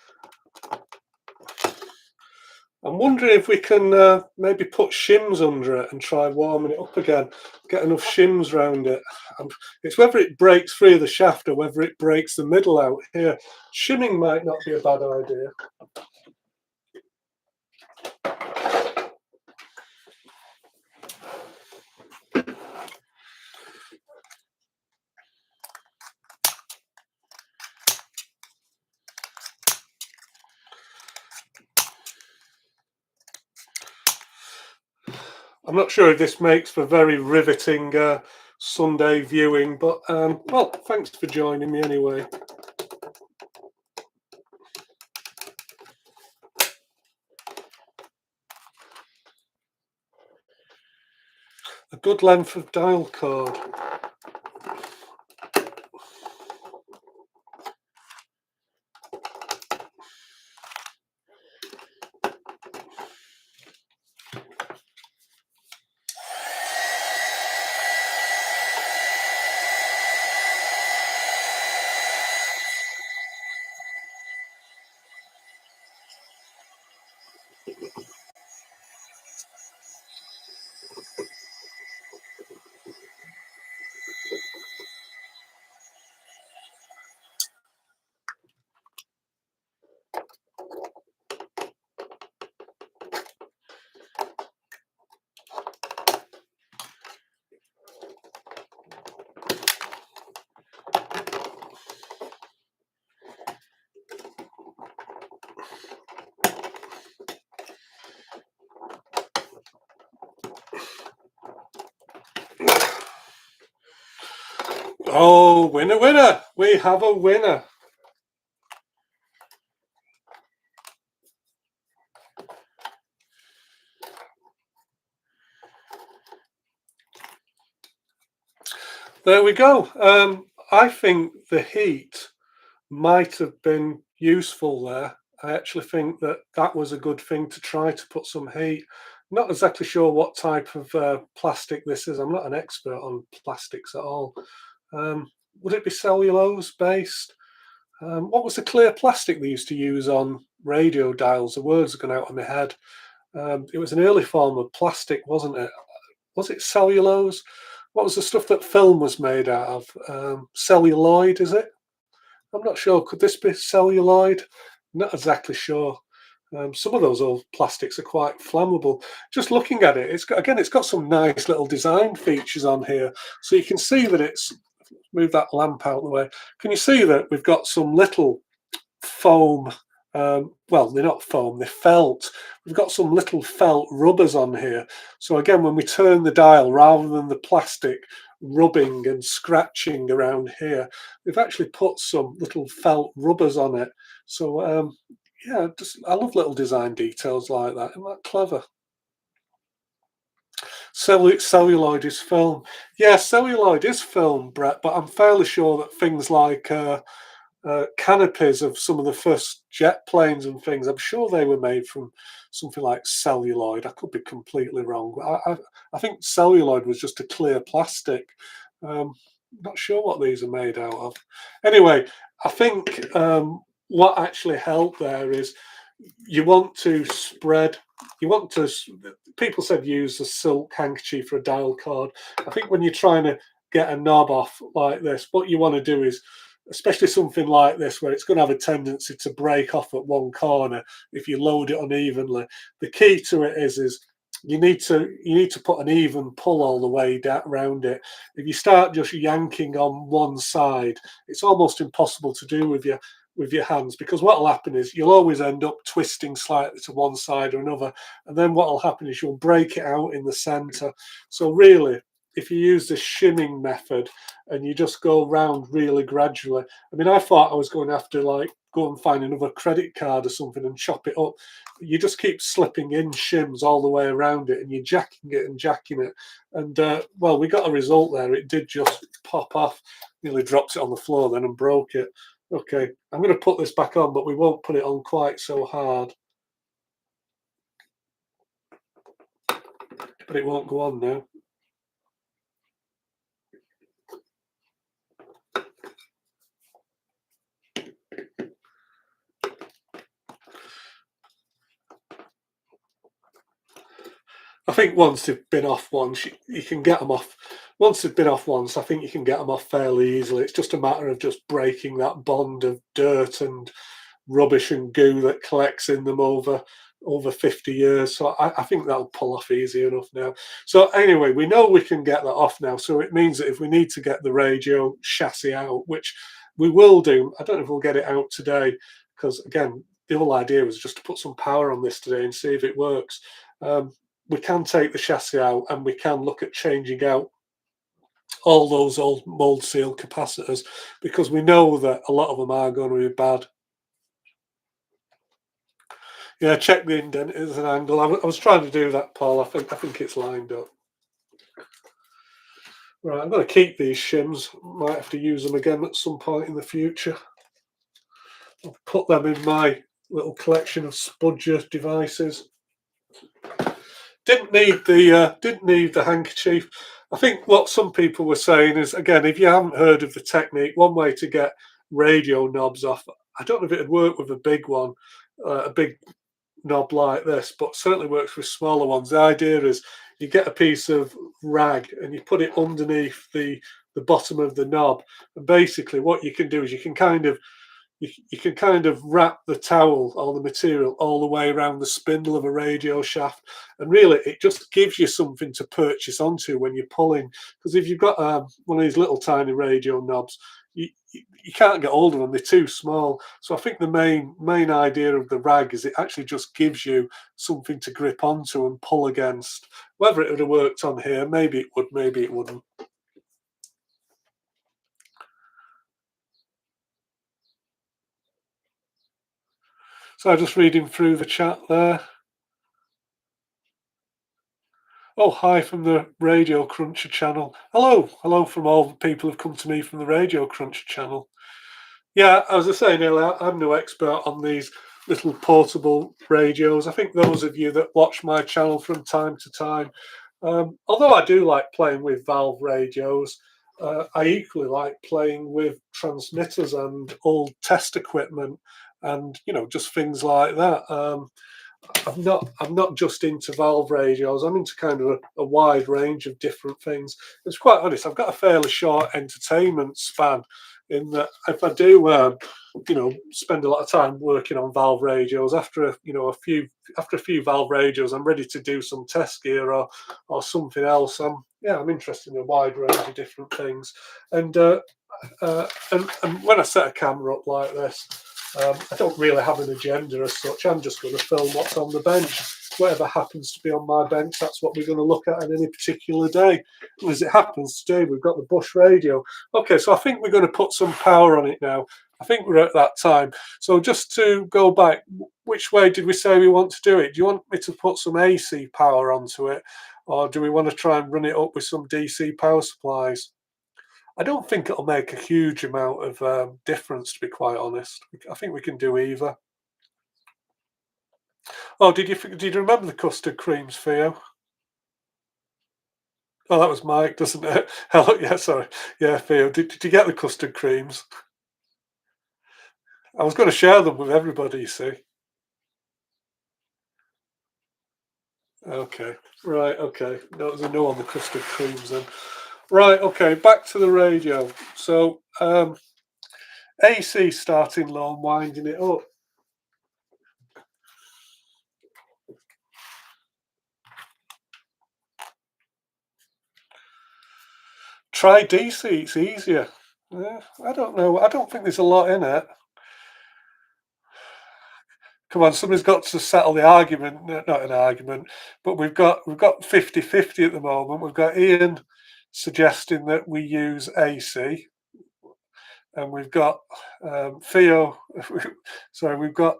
I'm wondering if we can maybe put shims under it and try warming it up again. Get enough shims around it. It's whether it breaks free of the shaft or whether it breaks the middle out here. Shimming might not be a bad idea. I'm not sure if this makes for very riveting Sunday viewing, but well, thanks for joining me anyway. A good length of dial cord. Oh, winner, winner! We have a winner. There we go. I think the heat might have been useful there. I actually think that that was a good thing to try to put some heat. Not exactly sure what type of plastic this is. I'm not an expert on plastics at all. Um, would it be cellulose based? What was the clear plastic they used to use on radio dials? The words are going out of my head. It was an early form of plastic, wasn't it? Was it cellulose? What was the stuff that film was made out of? Celluloid, is it? I'm not sure. Could this be celluloid? Not exactly sure. Some of those old plastics are quite flammable. Just looking at it, it's got some nice little design features on here. So you can see that it's, move that lamp out of the way. Can you see that we've got some little foam, well, they're not foam, they're felt. We've got some little felt rubbers on here. So again, when we turn the dial, rather than the plastic rubbing and scratching around here, we've actually put some little felt rubbers on it. So yeah, I love little design details like that. Isn't that clever? Celluloid is film. Yeah, celluloid is film, Brett, but I'm fairly sure that things like canopies of some of the first jet planes and things, I'm sure they were made from something like celluloid. I could be completely wrong. I think celluloid was just a clear plastic. Not sure what these are made out of. Anyway, I think what actually helped there is you want to spread, you want to, people said use a silk handkerchief for a dial card. I think when you're trying to get a knob off like this, what you want to do is, especially something like this where it's going to have a tendency to break off at one corner if you load it unevenly, the key to it is you need to put an even pull all the way down around it. If you start just yanking on one side, it's almost impossible to do with your hands, because what will happen is you'll always end up twisting slightly to one side or another, and then what will happen is you'll break it out in the center. So really, if you use the shimming method and you just go round really gradually, I mean, I thought I was going to have to like go and find another credit card or something and chop it up. You just keep slipping in shims all the way around it, and you're jacking it and jacking it, and well, we got a result there. It did just pop off. Nearly dropped it on the floor then and broke it. Okay, I'm going to put this back on, but we won't put it on quite so hard. But it won't go on now. I think once they've been off once, you can get them off. Once they've been off once, I think you can get them off fairly easily. It's just a matter of just breaking that bond of dirt and rubbish and goo that collects in them over 50 years. So I think that'll pull off easy enough now. So anyway, we know we can get that off now. So it means that if we need to get the radio chassis out, which we will do, I don't know if we'll get it out today, because again, the whole idea was just to put some power on this today and see if it works. We can take the chassis out and we can look at changing out all those old mold seal capacitors, because we know that a lot of them are going to be bad. Yeah, check the indent as an angle. I was trying to do that, Paul. I think it's lined up. Right, I'm going to keep these shims. Might have to use them again at some point in the future. I'll put them in my little collection of spudger devices. Didn't need the handkerchief. I think what some people were saying is, again, if you haven't heard of the technique, one way to get radio knobs off, I don't know if it'd work with a big one, a big knob like this, but certainly works with smaller ones. The idea is you get a piece of rag and you put it underneath the bottom of the knob, and basically what you can do is you can kind of wrap the towel or the material all the way around the spindle of a radio shaft, and really it just gives you something to purchase onto when you're pulling. Because if you've got one of these little tiny radio knobs, you can't get hold of them, they're too small. So I think the main idea of the rag is it actually just gives you something to grip onto and pull against. Whether it would have worked on here, maybe it would, maybe it wouldn't. So just reading through the chat there. Oh, hi from the Radio Cruncher channel. Hello, hello from all the people who've come to me from the Radio Cruncher channel. Yeah, as I say, Neil, I'm no expert on these little portable radios. I think those of you that watch my channel from time to time, although I do like playing with valve radios, I equally like playing with transmitters and old test equipment, and just things like that. I'm not just into valve radios. I'm into kind of a wide range of different things. It's quite honest. I've got a fairly short entertainment span, in that if I do, spend a lot of time working on valve radios, after a few valve radios, I'm ready to do some test gear or something else. I'm interested in a wide range of different things, and and when I set a camera up like this, I don't really have an agenda as such. I'm just going to film what's on the bench. Whatever happens to be on my bench, that's what we're going to look at on any particular day. And as it happens today, we've got the Bush radio. Okay, so I think we're going to put some power on it now. I think we're at that time. So just to go back, which way did we say we want to do it? Do you want me to put some AC power onto it, or do we want to try and run it up with some DC power supplies? I don't think it'll make a huge amount of difference, to be quite honest. I think we can do either. Oh, did you remember the custard creams, Theo? Oh, that was Mike, doesn't it? Hello, yeah, sorry. Yeah, Theo, did you get the custard creams? I was going to share them with everybody, you see. Okay, right, okay. No, there's a no on the custard creams then. Right, okay, back to the radio. So, AC starting low and winding it up. Try DC, it's easier. I don't know. I don't think there's a lot in it. Come on, somebody's got to settle the argument. Not an argument, but we've got 50-50 at the moment. We've got Ian suggesting that we use AC, and we've got Theo. Sorry, we've got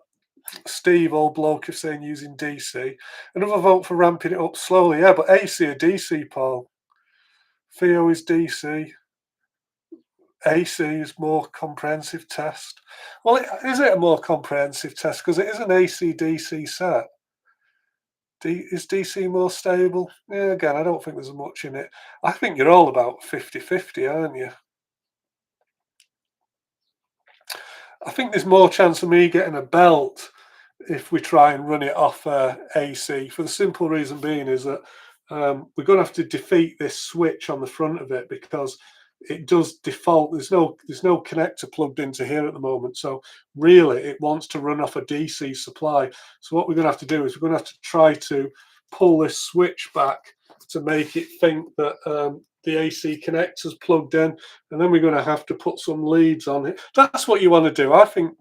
Steve, old bloke, is saying using DC. Another vote for ramping it up slowly. Yeah, but AC or DC, Paul? Theo is DC. AC is more comprehensive test. Well, is it a more comprehensive test? Because it is an AC-DC set. Is DC more stable? Yeah, again, I don't think there's much in it. I think you're all about 50-50, aren't you? I think there's more chance of me getting a belt if we try and run it off AC, for the simple reason being is that we're going to have to defeat this switch on the front of it, because it does default. There's no connector plugged into here at the moment, so really it wants to run off a DC supply. So what we're going to have to do is we're going to have to try to pull this switch back to make it think that the AC connector's plugged in, and then we're going to have to put some leads on it. That's what you want to do. I think.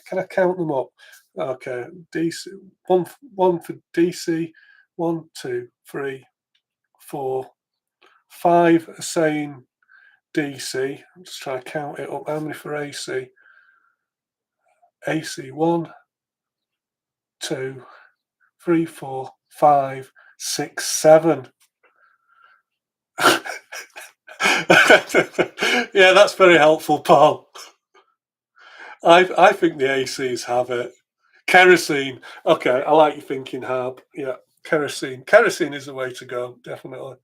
Can I count them up? Okay, DC one for DC. 1, 2, 3, 4, 5 are saying DC. I'm just trying to count it up. How many for AC? AC 1, 2, 3, 4, 5, 6, 7. Yeah, that's very helpful, Paul. I think the ACs have it. Kerosene. Okay, I like your thinking, Harb. Yeah, kerosene. Kerosene is the way to go, definitely.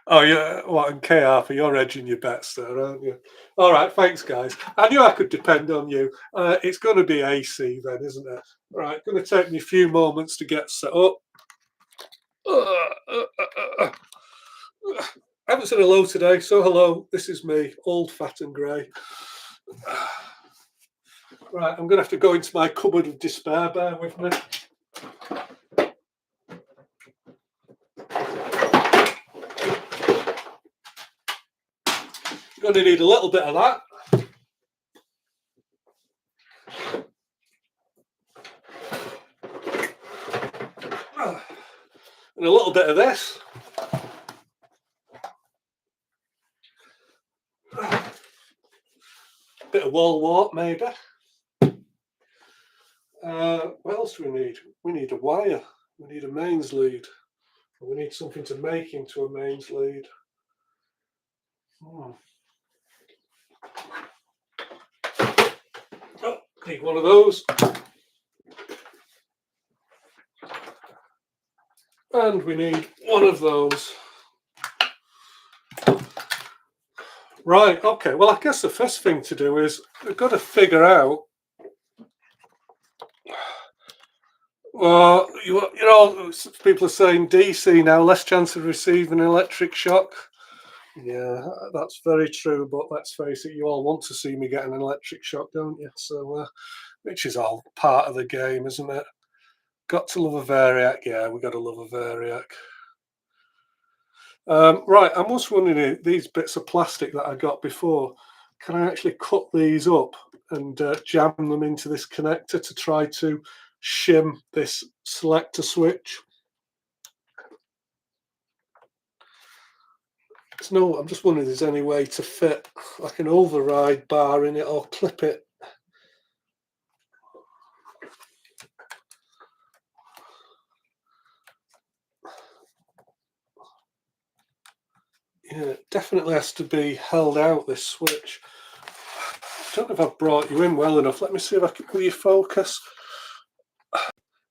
Oh, yeah. What, and K. Arthur, you're edging your bets there, aren't you? All right, thanks, guys. I knew I could depend on you. It's going to be AC then, isn't it? Right, going to take me a few moments to get set up. I haven't said hello today, so hello. This is me, old, fat and grey. Right, I'm going to have to go into my cupboard of despair. Bear with me. Going to need a little bit of that. And a little bit of this. Bit of wall wart maybe. What else do we need? We need a wire. We need a mains lead. We need something to make into a mains lead. Oh, need one of those. And we need one of those. Right, okay, well I guess the first thing to do is we've got to figure out, well, you know, people are saying DC now, less chance of receiving an electric shock. Yeah, that's very true, but let's face it, you all want to see me get an electric shock, don't you? So, which is all part of the game, isn't it? Got to love a variac, yeah, we got to love a variac. Right, I'm just wondering, these bits of plastic that I got before, can I actually cut these up and jam them into this connector to try to shim this selector switch? No, I'm just wondering if there's any way to fit like an override bar in it or clip it. Yeah, it definitely has to be held out, this switch. I don't know if I've brought you in well enough. Let me see if I can, will you focus?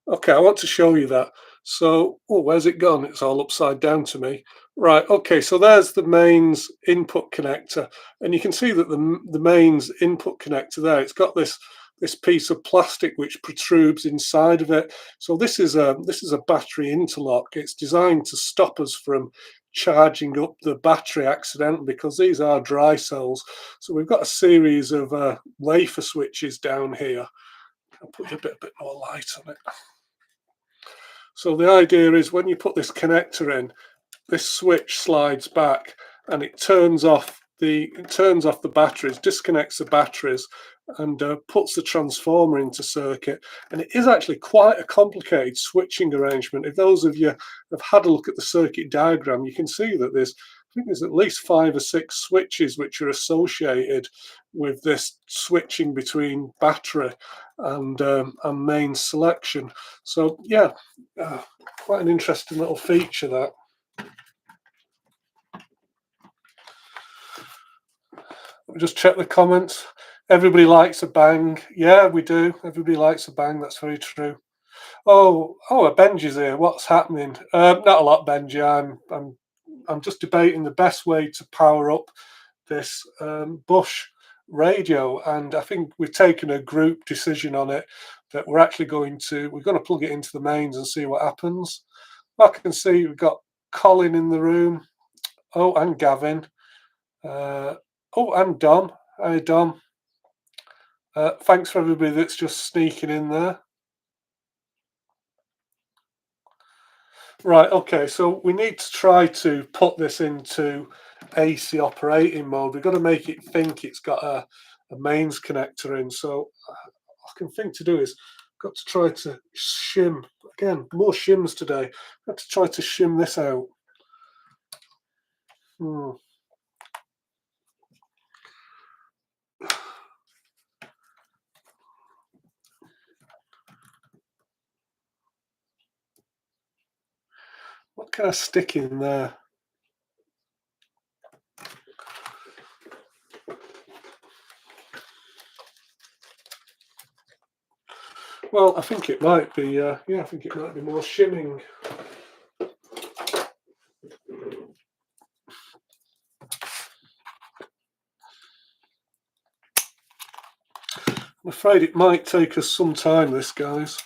Okay, I want to show you that. So, oh, where's it gone? It's all upside down to me. Right, okay, so there's the mains input connector, and you can see that the mains input connector there, it's got this piece of plastic which protrudes inside of it. So this is a battery interlock. It's designed to stop us from charging up the battery accidentally, because these are dry cells. So we've got a series of wafer switches down here. I'll put a bit more light on it. So the idea is when you put this connector in, this switch slides back and it turns off the batteries, disconnects the batteries, and puts the transformer into circuit. And it is actually quite a complicated switching arrangement. If those of you have had a look at the circuit diagram, you can see that I think there's at least 5 or 6 switches which are associated with this switching between battery and main selection. So yeah, quite an interesting little feature that. Just check the comments. Everybody likes a bang. Yeah, we do. Everybody likes a bang. That's very true. Oh, Benji's here. What's happening? Not a lot, Benji. I'm just debating the best way to power up this Bush radio, and I think we've taken a group decision on it that we're going to plug it into the mains and see what happens. I can see we've got Colin in the room. Oh, and Gavin. Oh, and Dom. Hi, Dom. Thanks for everybody that's just sneaking in there. Right, okay, so we need to try to put this into AC operating mode. We've got to make it think it's got a mains connector in. So I can think to do is got to try to shim, again, more shims today. Got to try to shim this out. What can I stick in there? Well, I think it might be, yeah, I think it might be more shimming. I'm afraid it might take us some time, this, guys.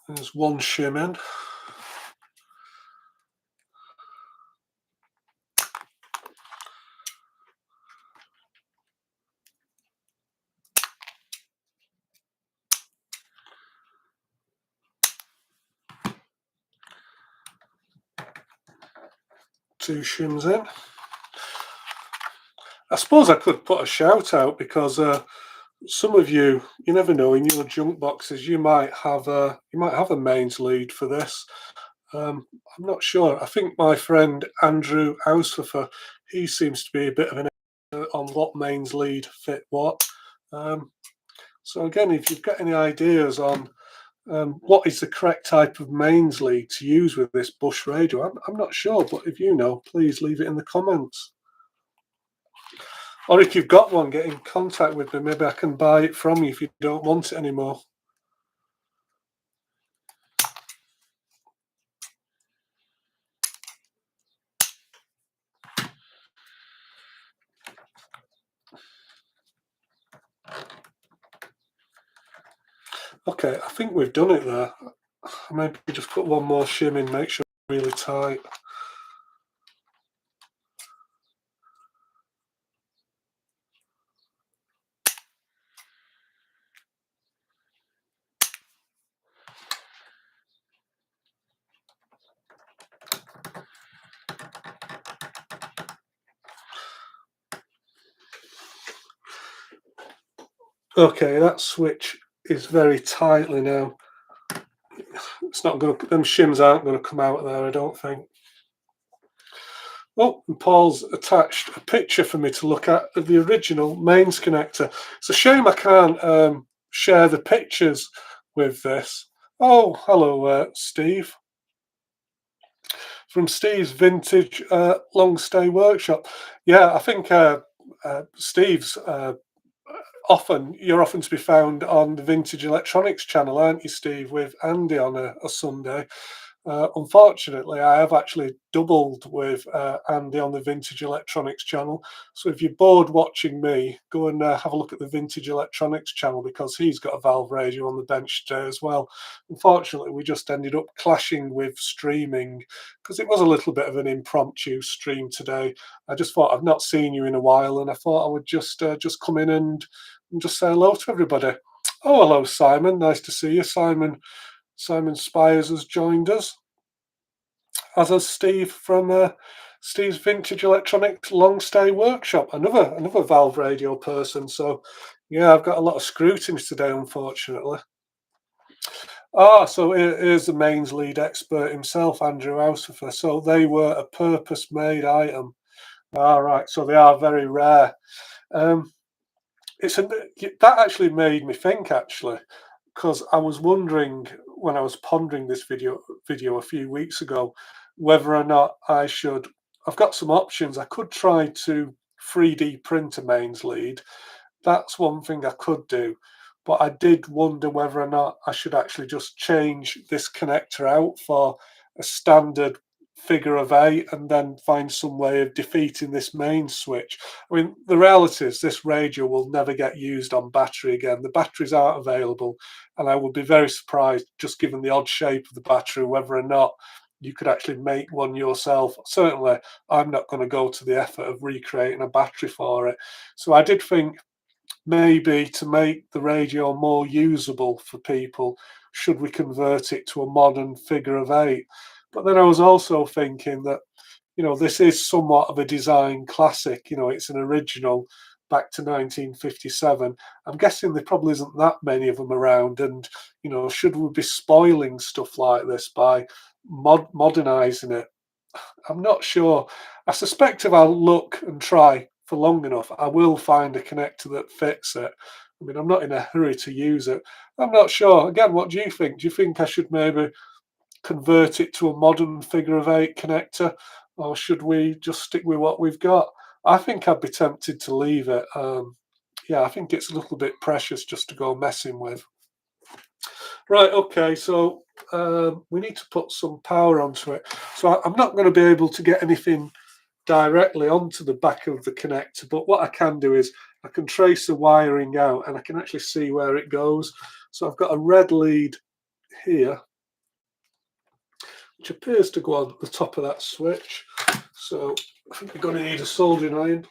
There's one shim in. Two shims in. I suppose I could put a shout out, because some of you never know, in your junk boxes you might have a mains lead for this. I'm not sure. I think my friend Andrew Aushofer, he seems to be a bit of an expert on what mains lead fit what. So again, if you've got any ideas on what is the correct type of mains lead to use with this Bush radio, I'm not sure, but if you know, please leave it in the comments. Or if you've got one, get in contact with me. Maybe I can buy it from you if you don't want it anymore. Okay, I think we've done it there. Maybe just put one more shim in, make sure it's really tight. Okay, that switch is very tightly now. It's not going to, them shims aren't going to come out there, I don't think. Oh, and Paul's attached a picture for me to look at of the original mains connector. It's a shame I can't share the pictures with this. Oh, hello, Steve. From Steve's Vintage Long Stay Workshop. Yeah, I think Steve's you're often to be found on the Vintage Electronics channel, aren't you, Steve, with Andy on a Sunday. Unfortunately, I have actually doubled with Andy on the Vintage Electronics channel. So if you're bored watching me, go and have a look at the Vintage Electronics channel, because he's got a valve radio on the bench today as well. Unfortunately, we just ended up clashing with streaming because it was a little bit of an impromptu stream today. I just thought, I've not seen you in a while, and I thought I would just come in and just say hello to everybody. Oh, hello, Simon. Nice to see you, Simon. Simon Spires has joined us, as has Steve from Steve's Vintage Electronics Long Stay Workshop, another valve radio person. So yeah, I've got a lot of scrutiny today, unfortunately. So here's the mains lead expert himself, Andrew Aushofer. So they were a purpose-made item. All right, so they are very rare. That actually made me think, actually, because I was wondering when I was pondering this video a few weeks ago whether or not I should. I've got some options. I could try to 3D print a mains lead. That's one thing I could do, but I did wonder whether or not I should actually just change this connector out for a standard figure of 8 and then find some way of defeating this main switch. I mean, the reality is this radio will never get used on battery again. The batteries aren't available, and I would be very surprised, just given the odd shape of the battery, whether or not you could actually make one yourself. Certainly, I'm not going to go to the effort of recreating a battery for it. So I did think, maybe to make the radio more usable for people, should we convert it to a modern figure of 8? But then I was also thinking that, this is somewhat of a design classic. It's an original back to 1957. I'm guessing there probably isn't that many of them around. And, should we be spoiling stuff like this by modernizing it? I'm not sure. I suspect if I look and try for long enough, I will find a connector that fits it. I mean, I'm not in a hurry to use it. I'm not sure. Again, what do you think? Do you think I should maybe convert it to a modern figure of 8 connector, or should we just stick with what we've got? I think I'd be tempted to leave it. Yeah, I think it's a little bit precious just to go messing with. Right, okay, so we need to put some power onto it. So I'm not going to be able to get anything directly onto the back of the connector, but what I can do is I can trace the wiring out and I can actually see where it goes. So I've got a red lead here, which appears to go on the top of that switch. So I think we're going to need a soldering iron.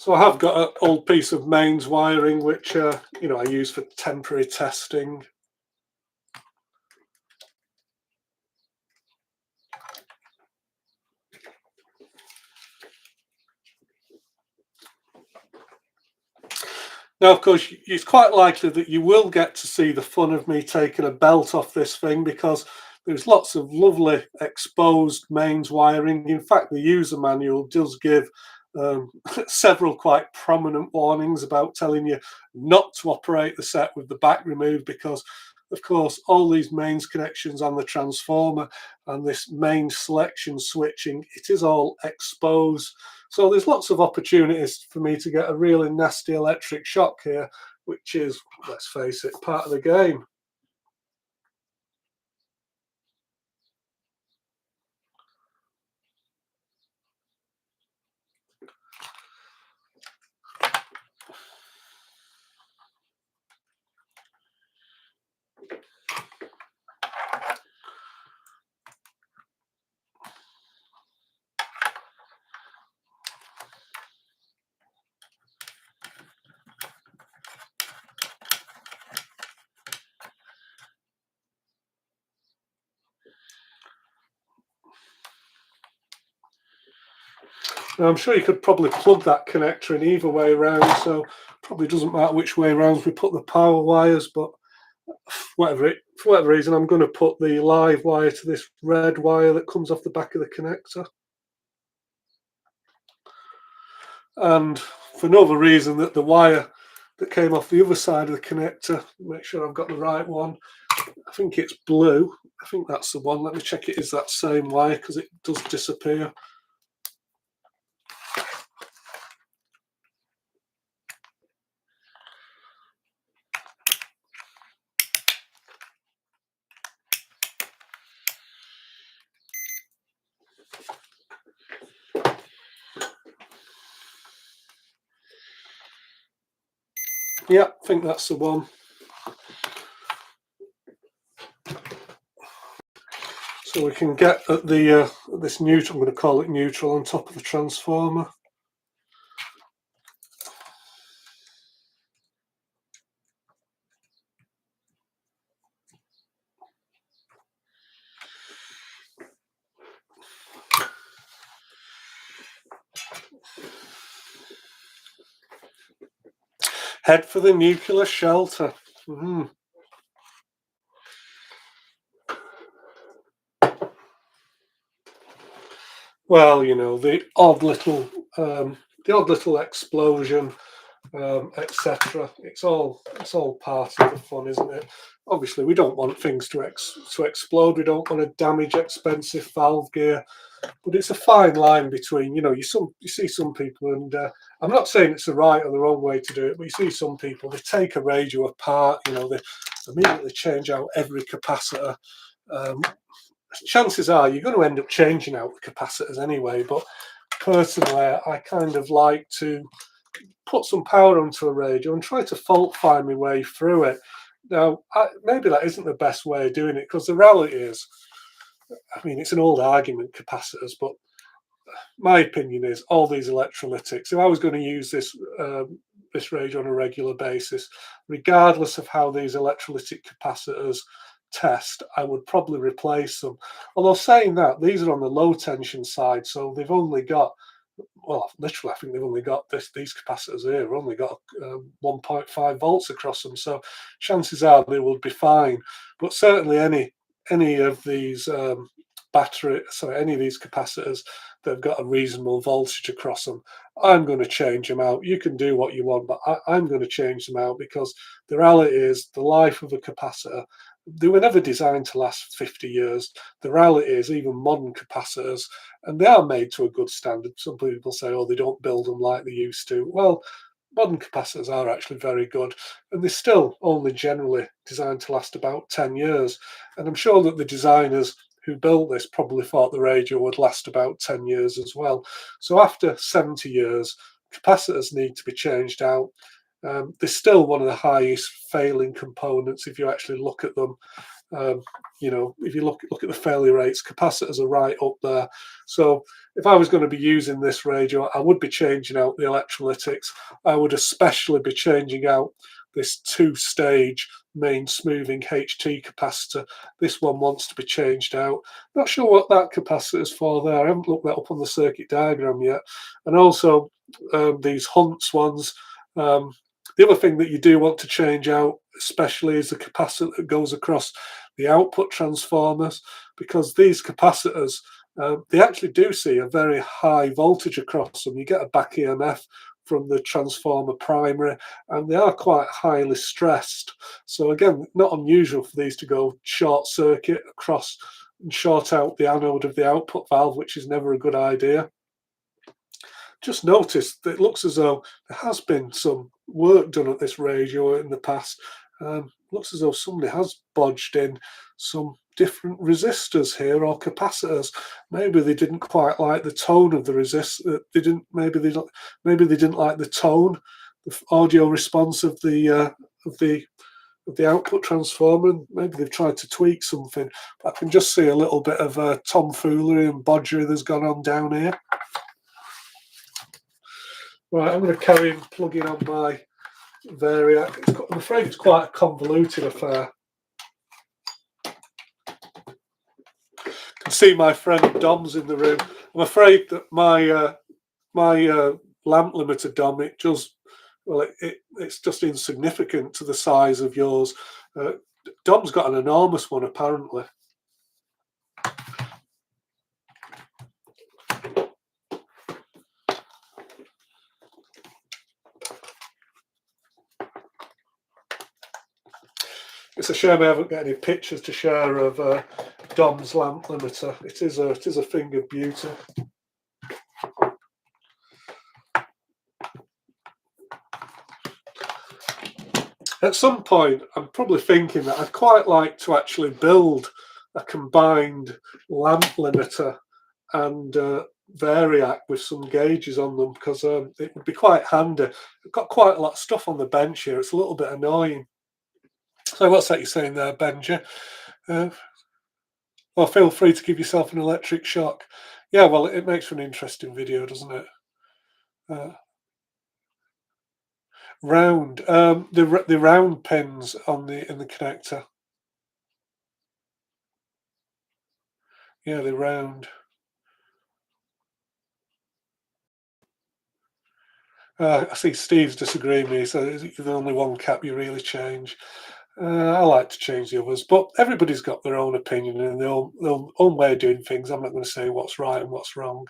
So I have got an old piece of mains wiring which I use for temporary testing. Now, of course, it's quite likely that you will get to see the fun of me taking a belt off this thing, because there's lots of lovely exposed mains wiring. In fact, the user manual does give several quite prominent warnings about telling you not to operate the set with the back removed, because of course all these mains connections on the transformer and this main selection switching, it is all exposed. So there's lots of opportunities for me to get a really nasty electric shock here, which is, let's face it, part of the game. Now, I'm sure you could probably plug that connector in either way around, so probably doesn't matter which way around we put the power wires, but for whatever reason, I'm going to put the live wire to this red wire that comes off the back of the connector. And for no other reason that the wire that came off the other side of the connector, make sure I've got the right one. I think it's blue. I think that's the one. Let me check it is that same wire, because it does disappear. Yeah, I think that's the one. So we can get at the this neutral, I'm going to call it neutral, on top of the transformer. Head for the nuclear shelter. Well, the odd little explosion, etc. It's all part of the fun, isn't it? Obviously, we don't want things to explode. We don't want to damage expensive valve gear. But it's a fine line between, you see some people, and I'm not saying it's the right or the wrong way to do it, but you see some people, they take a radio apart, they immediately change out every capacitor. Chances are you're going to end up changing out the capacitors anyway, but personally, I kind of like to put some power onto a radio and try to fault find my way through it. Now, maybe that isn't the best way of doing it, because the reality is, I mean, it's an old argument, capacitors, but my opinion is all these electrolytics, if I was going to use this radio on a regular basis, regardless of how these electrolytic capacitors test, I would probably replace them. Although saying that, these are on the low tension side, so they've only got, well, literally, I think they've only got these capacitors here have only got 1.5 volts across them, so chances are they will be fine. But certainly any of these any of these capacitors that have got a reasonable voltage across them, I'm going to change them out. You can do what you want, but I'm going to change them out, because the reality is the life of a capacitor, they were never designed to last 50 years. The reality is even modern capacitors, and they are made to a good standard. Some people say, oh, they don't build them like they used to. Well, modern capacitors are actually very good, and they're still only generally designed to last about 10 years. And I'm sure that the designers who built this probably thought the radio would last about 10 years as well. So after 70 years, capacitors need to be changed out. They're still one of the highest failing components if you actually look at them. If you look at the failure rates, capacitors are right up there. So if I was going to be using this radio, I would be changing out the electrolytics. I would especially be changing out this two-stage main smoothing HT capacitor. This one wants to be changed out. Not sure what that capacitor is for there. I haven't looked that up on the circuit diagram yet. And also these Hunts ones. The other thing that you do want to change out, especially, is the capacitor that goes across the output transformers, because these capacitors, they actually do see a very high voltage across them. You get a back EMF from the transformer primary, and they are quite highly stressed. So again, not unusual for these to go short circuit across and short out the anode of the output valve, which is never a good idea. Just noticed that it looks as though there has been some work done at this radio in the past. Looks as though somebody has bodged in some different resistors here, or capacitors. Maybe they didn't quite like the tone of the resistor. Maybe they didn't like the tone, the audio response of the output transformer. Maybe they've tried to tweak something. But I can just see a little bit of tomfoolery and bodgery that's gone on down here. Right, I'm going to carry on plugging on my Variac. I'm afraid it's quite a convoluted affair. You can see my friend Dom's in the room. I'm afraid that my lamp limiter Dom, it's just insignificant to the size of yours. Dom's got an enormous one apparently. It's a shame I haven't got any pictures to share of Dom's lamp limiter. It is a thing of beauty. At some point, I'm probably thinking that I'd quite like to actually build a combined lamp limiter and Variac with some gauges on them, because it would be quite handy. I've got quite a lot of stuff on the bench here. It's a little bit annoying. So what's that you're saying there, Benji? Well, feel free to give yourself an electric shock. Yeah, well, it makes for an interesting video, doesn't it? Round, the round pins on in the connector. Yeah, they're round. I see Steve's disagreeing with me, so there's only one cap you really change. I like to change the others, but everybody's got their own opinion and their own way of doing things. I'm not going to say what's right and what's wrong.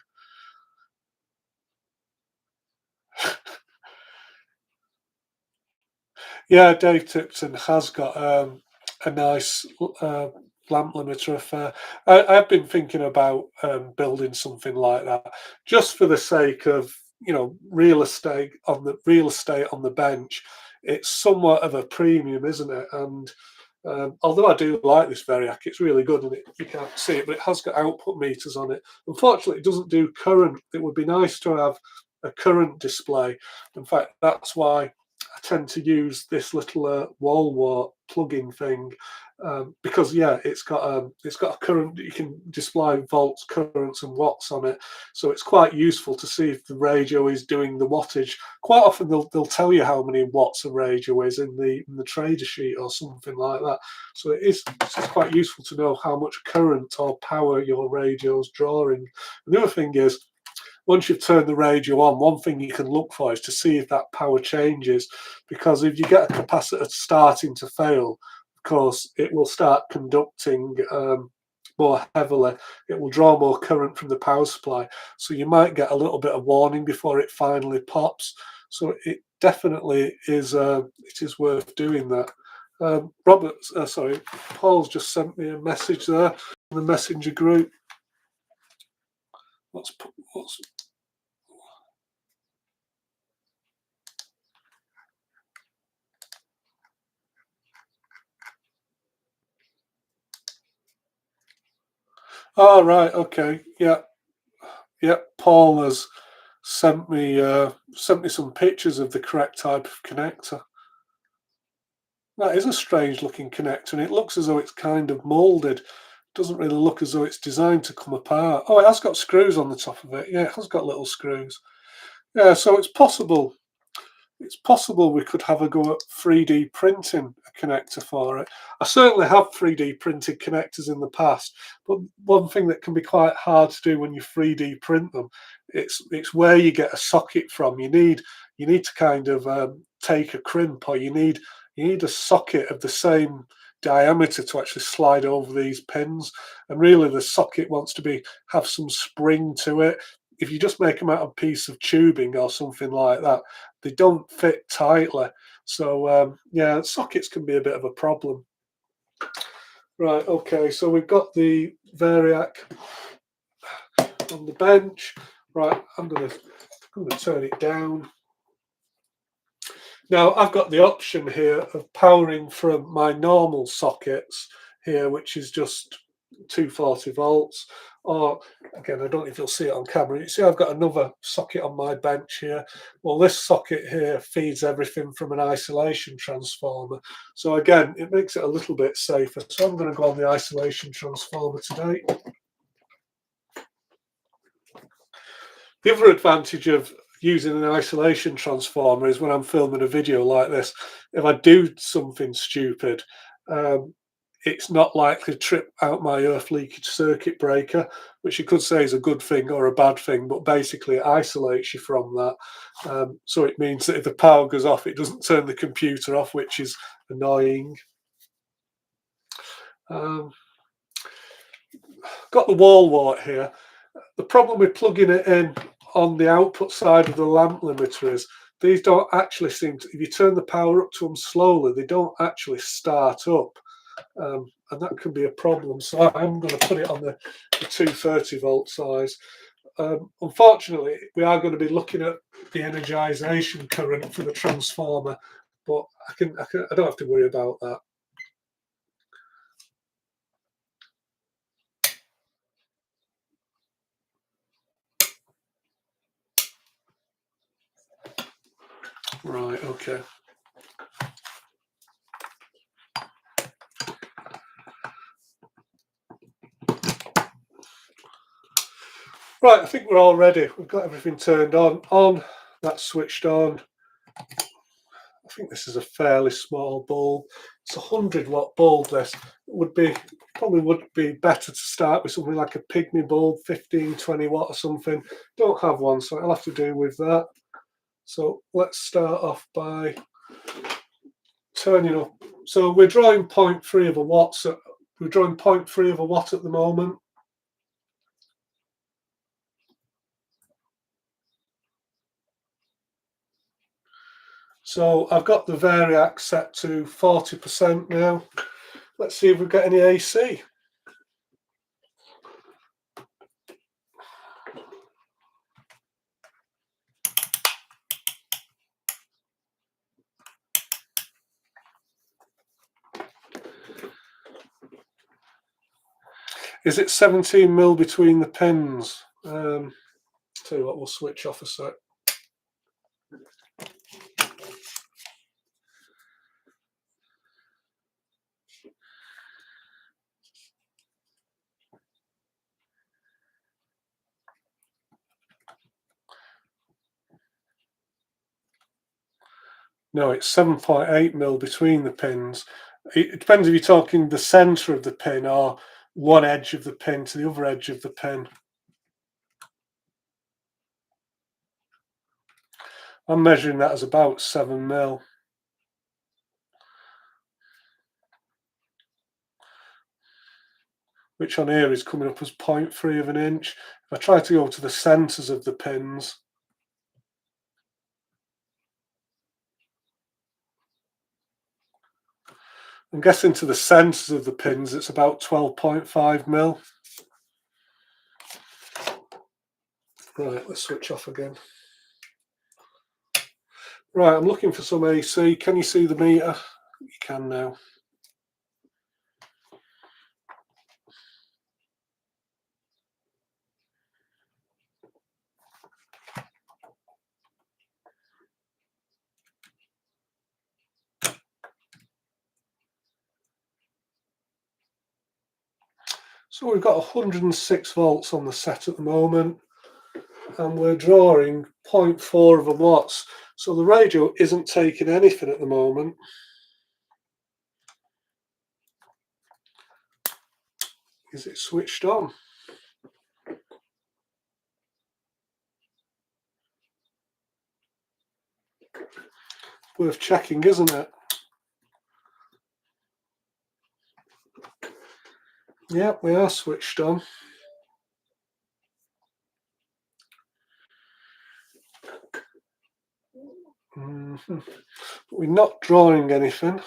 Yeah, Dave Tipton has got a nice lamp limiter affair. I have been thinking about building something like that, just for the sake of, real estate on the bench. It's somewhat of a premium, isn't it? And although I do like this Variac, it's really good, and you can't see it, but it has got output meters on it. Unfortunately, it doesn't do current. It would be nice to have a current display. In fact, that's why I tend to use this little wall wart plug-in thing, because it's got a current. You can display volts, currents, and watts on it, so it's quite useful to see if the radio is doing the wattage. Quite often they'll tell you how many watts a radio is in the trader sheet or something like that. So it's quite useful to know how much current or power your radio's drawing. And the other thing is, once you've turned the radio on, one thing you can look for is to see if that power changes, because if you get a capacitor starting to fail, of course, it will start conducting more heavily. It will draw more current from the power supply. So you might get a little bit of warning before it finally pops. So it definitely is, it is worth doing that. Paul's just sent me a message there in the messenger group. What's Oh, right, okay, yeah. Paul has sent me some pictures of the correct type of connector. That is a strange looking connector, and it looks as though it's kind of molded. doesn't really look as though it's designed to come apart. Oh, it has got screws on the top of it. Yeah, it has got little screws. Yeah, so it's possible. It's possible we could have a go at 3D printing a connector for it. I certainly have 3D printed connectors in the past, but one thing that can be quite hard to do when you 3D print them, it's where you get a socket from. You need to kind of take a crimp, or you need a socket of the same diameter to actually slide over these pins. And really, the socket wants to have some spring to it. If you just make them out of a piece of tubing or something like that, they don't fit tightly. So yeah, sockets can be a bit of a problem. Right, okay, so we've got the Variac on the bench. Right, I'm gonna turn it down. Now I've got the option here of powering from my normal sockets here, which is just 240 volts, or again, I don't know if you'll see it on camera. You see I've got another socket on my bench here. Well, this socket here feeds everything from an isolation transformer. So again, it makes it a little bit safer. So I'm going to go on the isolation transformer today. The other advantage of using an isolation transformer is when I'm filming a video like this, if I do something stupid, it's not likely to trip out my earth leakage circuit breaker, which you could say is a good thing or a bad thing, but basically it isolates you from that. So it means that if the power goes off, it doesn't turn the computer off, which is annoying. Got the wall wart here. The problem with plugging it in on the output side of the lamp limiter is these don't actually seem to, if you turn the power up to them slowly, they don't actually start up. And that can be a problem. So I'm going to put it on the 230 volt size. Unfortunately, we are going to be looking at the energization current for the transformer, but I don't have to worry about that. Right, okay. Right, I think we're all ready. We've got everything turned on. That's switched on. I think this is a fairly small bulb. It's a 100-watt bulb. This probably would be better to start with something like a pygmy bulb, 15, 20 watt or something. Don't have one, so I'll have to do with that. So let's start off by turning up. So we're drawing 0.3 of a watt. So we're drawing 0.3 of a watt at the moment. So I've got the Variac set to 40% now. Let's see if we get any AC. Is it 17 mil between the pins? Tell you what, we'll switch off a sec. No, it's 7.8 mil between the pins. It depends if you're talking the centre of the pin or one edge of the pin to the other edge of the pin. I'm measuring that as about 7 mil. Which on here is coming up as 0.3 of an inch. If I try to go to the centres of the pins, I'm guessing to the centres of the pins it's about 12.5 mil. Right, let's switch off again. Right, I'm looking for some AC. Can you see the meter? You can now. So we've got 106 volts on the set at the moment, and we're drawing 0.4 of a watts. So the radio isn't taking anything at the moment. Is it switched on? Worth checking, isn't it? Yep, we are switched on. We're not drawing anything.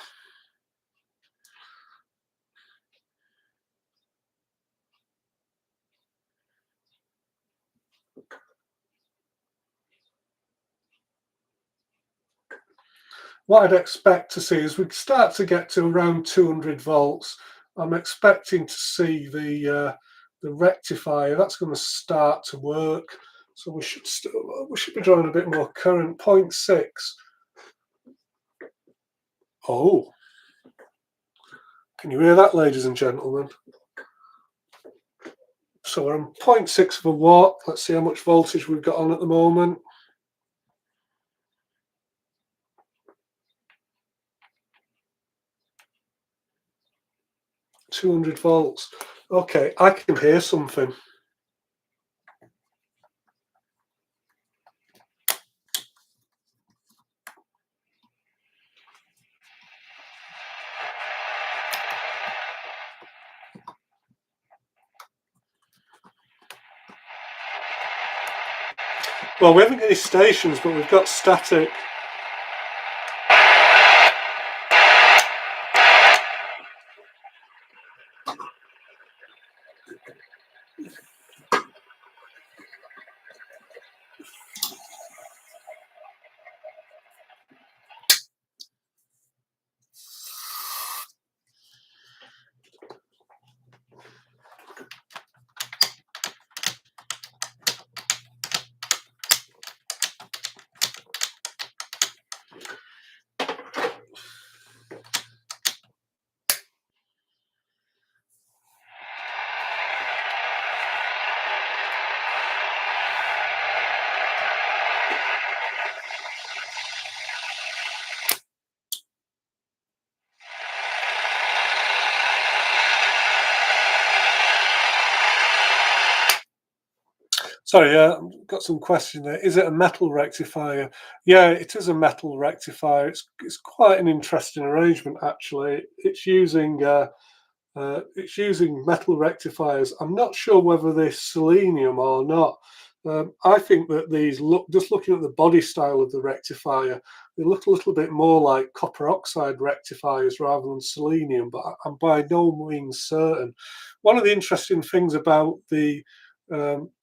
What I'd expect to see is we start to get to around 200 volts. I'm expecting to see the rectifier. That's going to start to work. So we should be drawing a bit more current. 0.6. Oh, can you hear that, ladies and gentlemen? So we're on 0.6 of a watt. Let's see how much voltage we've got on at the moment. 200 volts. Okay, I can hear something. Well, we haven't got any stations, but we've got static. Sorry, got some question there. Is it a metal rectifier? Yeah, it is a metal rectifier. It's quite an interesting arrangement, actually. It's using metal rectifiers. I'm not sure whether they're selenium or not. I think that these just looking at the body style of the rectifier, they look a little bit more like copper oxide rectifiers rather than selenium, but I'm by no means certain. One of the interesting things about the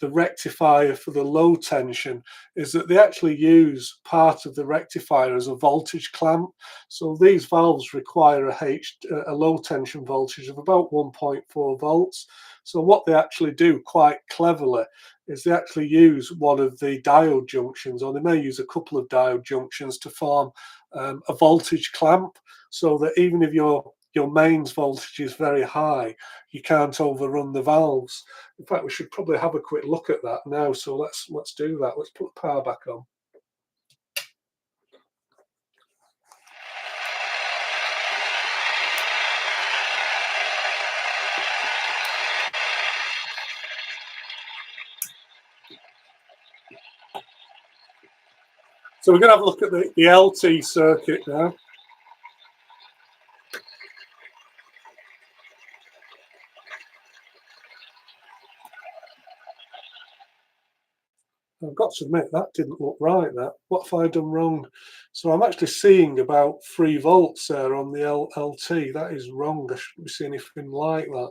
rectifier for the low tension is that they actually use part of the rectifier as a voltage clamp. So these valves require a low tension voltage of about 1.4 volts. So what they actually do quite cleverly is they actually use one of the diode junctions, or they may use a couple of diode junctions to form a voltage clamp, so that even if your mains voltage is very high, you can't overrun the valves. In fact, we should probably have a quick look at that now. So let's do that. Let's put the power back on. So we're going to have a look at the LT circuit now. I've got to admit that didn't look right. What have I done wrong? So I'm actually seeing about 3 volts there on the LT. That is wrong. I shouldn't be seeing anything like that.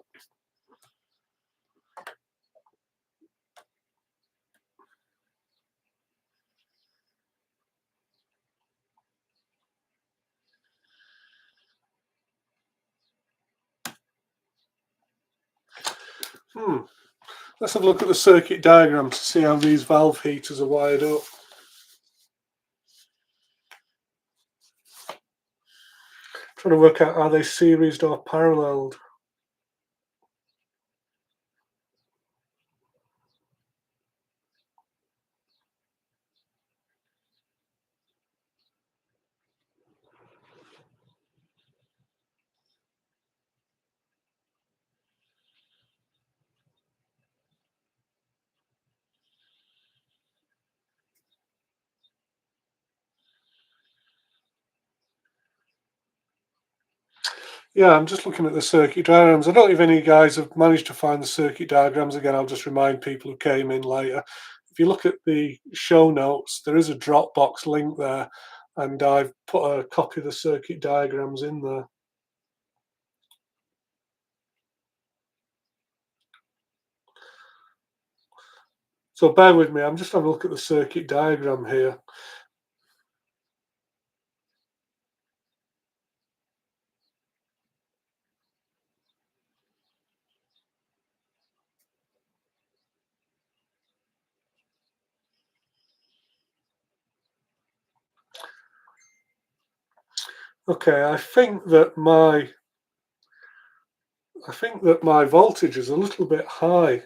Let's have a look at the circuit diagram to see how these valve heaters are wired up. Trying to work out, are they seriesed or paralleled? Yeah, I'm just looking at the circuit diagrams. I don't know if any of you guys have managed to find the circuit diagrams. Again, I'll just remind people who came in later. If you look at the show notes, there is a Dropbox link there, and I've put a copy of the circuit diagrams in there. So bear with me, I'm just having a look at the circuit diagram here. Okay, I think that my voltage is a little bit high.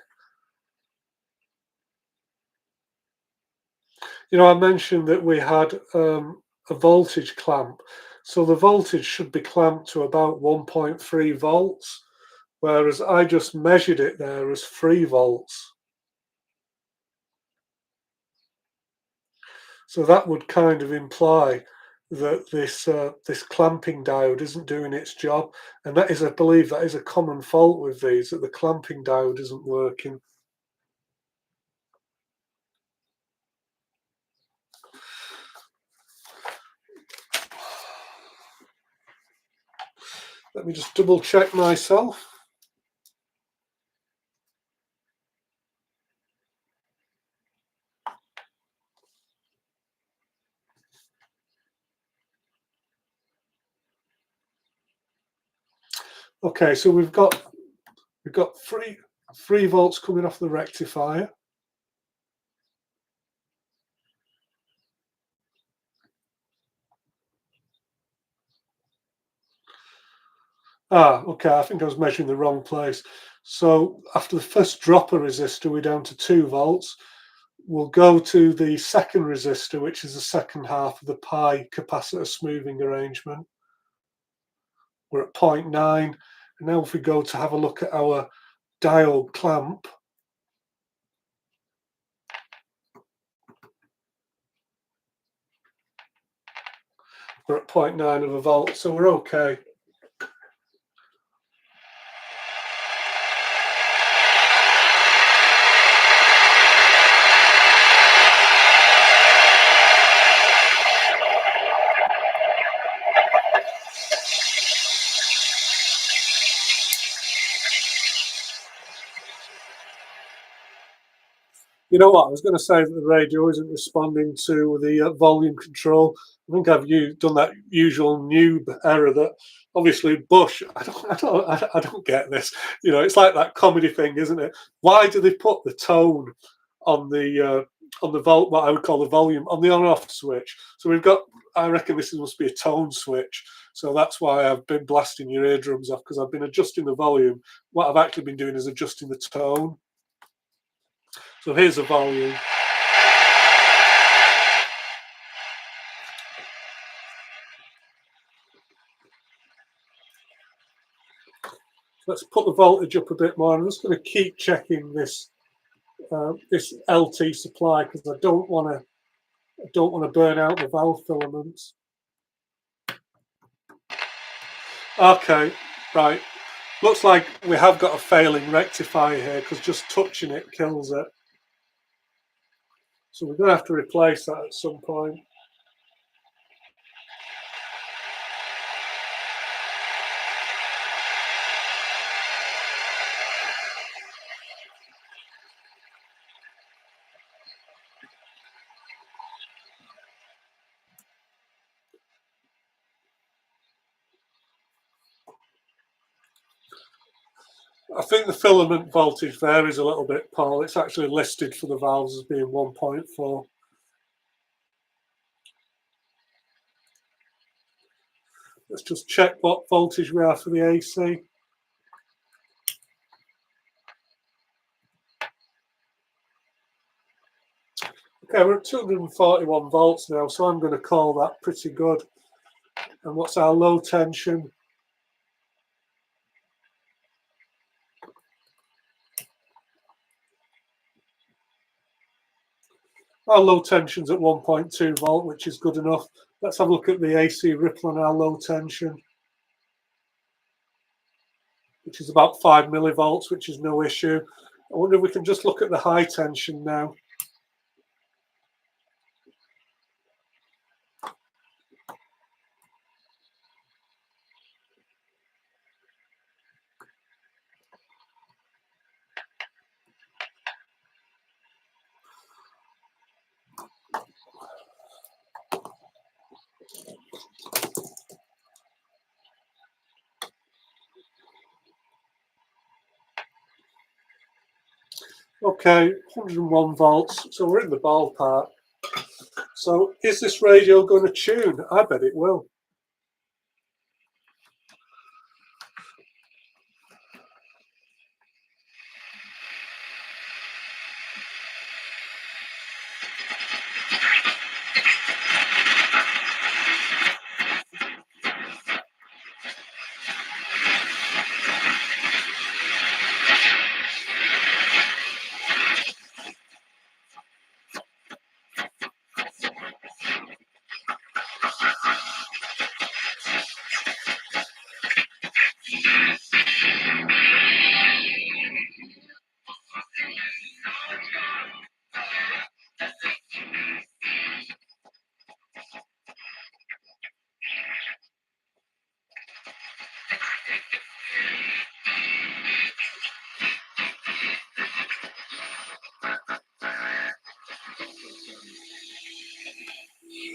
You know, I mentioned that we had a voltage clamp. So the voltage should be clamped to about 1.3 volts, whereas I just measured it there as 3 volts. So that would kind of imply that this clamping diode isn't doing its job. And that is, I believe, that is a common fault with these, that the clamping diode isn't working. Let me just double check myself. Okay, so we've got 3 volts coming off the rectifier. Okay, I think I was measuring the wrong place. So after the first dropper resistor, we're down to 2 volts. We'll go to the second resistor, which is the second half of the pi capacitor smoothing arrangement. We're at 0.9. And now if we go to have a look at our diode clamp, we're at 0.9 of a volt, so we're okay. You know what? I was going to say that the radio isn't responding to the volume control. I think I've done that usual noob error that obviously Bush. I don't get this. You know, it's like that comedy thing, isn't it? Why do they put the tone on the volt? What I would call the volume on the on-off switch. So we've got. I reckon this must be a tone switch. So that's why I've been blasting your eardrums off, because I've been adjusting the volume. What I've actually been doing is adjusting the tone. So here's the volume. Let's put the voltage up a bit more. I'm just going to keep checking this this LT supply, because I don't want to burn out the valve filaments. Okay, right. Looks like we have got a failing rectifier here, because just touching it kills it. So we're going to have to replace that at some point. I think the filament voltage varies a little bit, Paul. It's actually listed for the valves as being 1.4. Let's just check what voltage we are for the AC. Okay, we're at 241 volts now, so I'm going to call that pretty good. And what's our low tension? Our low tension's at 1.2 volt, which is good enough. Let's have a look at the AC ripple on our low tension. which is about 5 millivolts, which is no issue. I wonder if we can just look at the high tension now. Okay, 101 volts, so we're in the ballpark. So is this radio going to tune? I bet it will.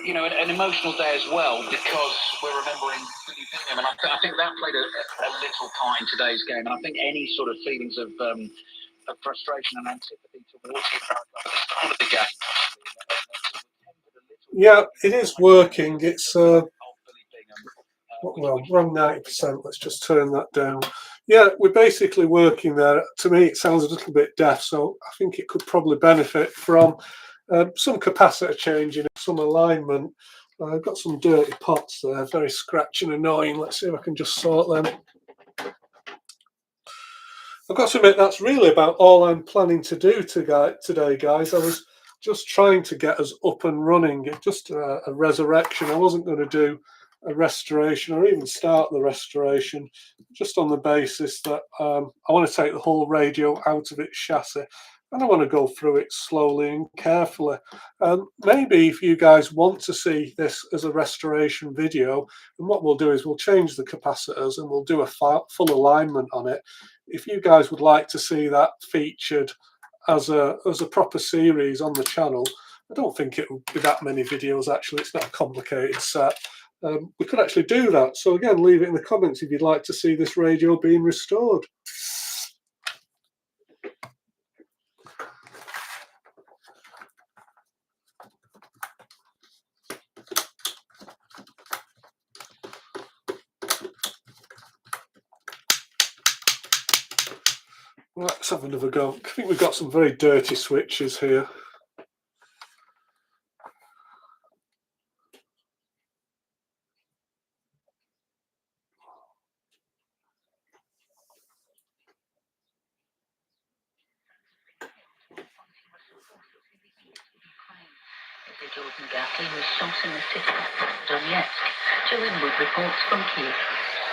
You know, an emotional day as well, because we're remembering Billy Bingham, and I think that played a little part in today's game. And I think any sort of feelings of frustration and antipathy towards him at the start of the game. Yeah, it is working. It's well, wrong 90%. Let's just turn that down. Yeah, we're basically working there. To me, it sounds a little bit deaf, so I think it could probably benefit from some capacitor changing, some alignment. I've got some dirty pots there, very scratchy and annoying. Let's see if I can just sort them. I've got to admit, that's really about all I'm planning to do today, guys. I was just trying to get us up and running, just a resurrection. I wasn't going to do a restoration or even start the restoration, just on the basis that I want to take the whole radio out of its chassis, and I want to go through it slowly and carefully. Maybe if you guys want to see this as a restoration video, and what we'll do is we'll change the capacitors and we'll do a full alignment on it. If you guys would like to see that featured as a proper series on the channel, I don't think it will be that many videos. Actually, it's not a complicated set. We could actually do that. So again, leave it in the comments if you'd like to see this radio being restored. Right, let's have another go. I think we've got some very dirty switches here.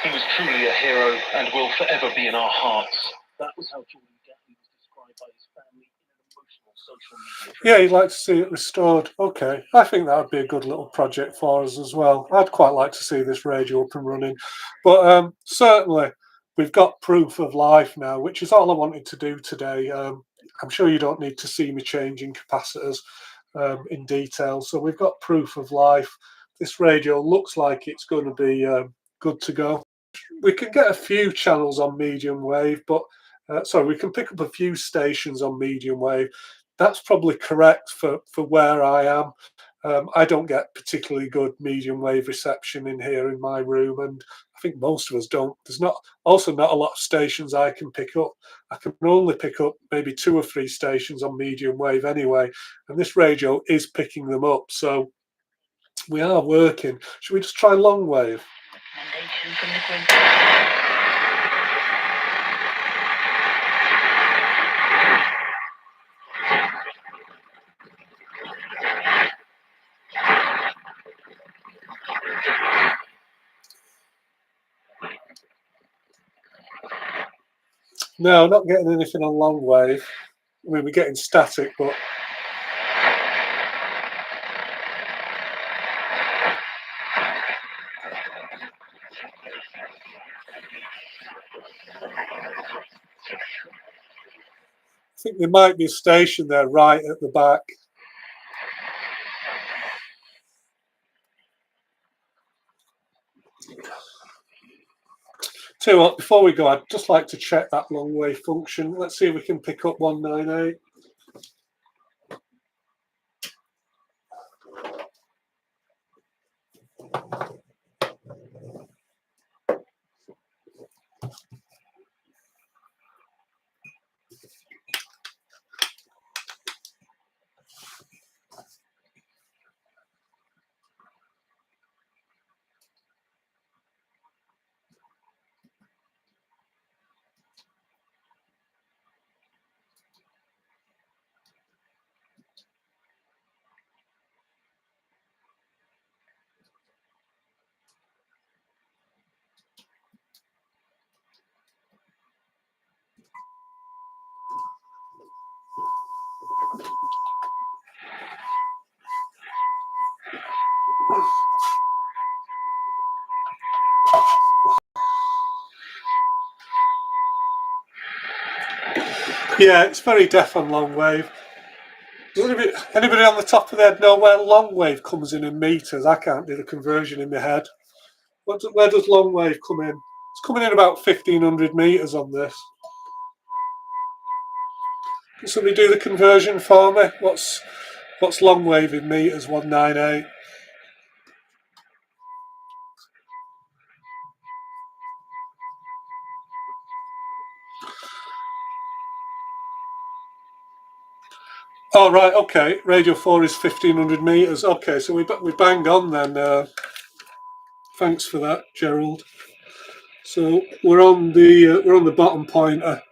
He was truly a hero and will forever be in our hearts. That was how Jordan Gatley was described by his family in an emotional social media. Yeah, you'd like to see it restored. Okay, I think that would be a good little project for us as well. I'd quite like to see this radio up and running. But certainly, we've got proof of life now, which is all I wanted to do today. I'm sure you don't need to see me changing capacitors in detail. So we've got proof of life. This radio looks like it's going to be good to go. We can get a few channels on medium wave, but sorry, we can pick up a few stations on medium wave. That's probably correct for where I am. I don't get particularly good medium wave reception in here in my room, and I think most of us don't. There's not a lot of stations I can pick up. I can only pick up maybe 2 or 3 stations on medium wave anyway, and this radio is picking them up, so we are working. Should we just try long wave? No, not getting anything on long wave. I mean, we're getting static, but I think there might be a station there right at the back. Tell you what, before we go, I'd just like to check that long wave function. Let's see if we can pick up 198. Yeah, it's very deaf on long wave. Does anybody on the top of their head know where long wave comes in meters? I can't do the conversion in my head. Where does long wave come in? It's coming in about 1500 meters on this. Can somebody do the conversion for me? What's long wave in meters? 198. Oh right, okay. Radio 4 is 1500 meters. Okay, so we bang on then. Thanks for that, Gerald. So we're on the bottom pointer.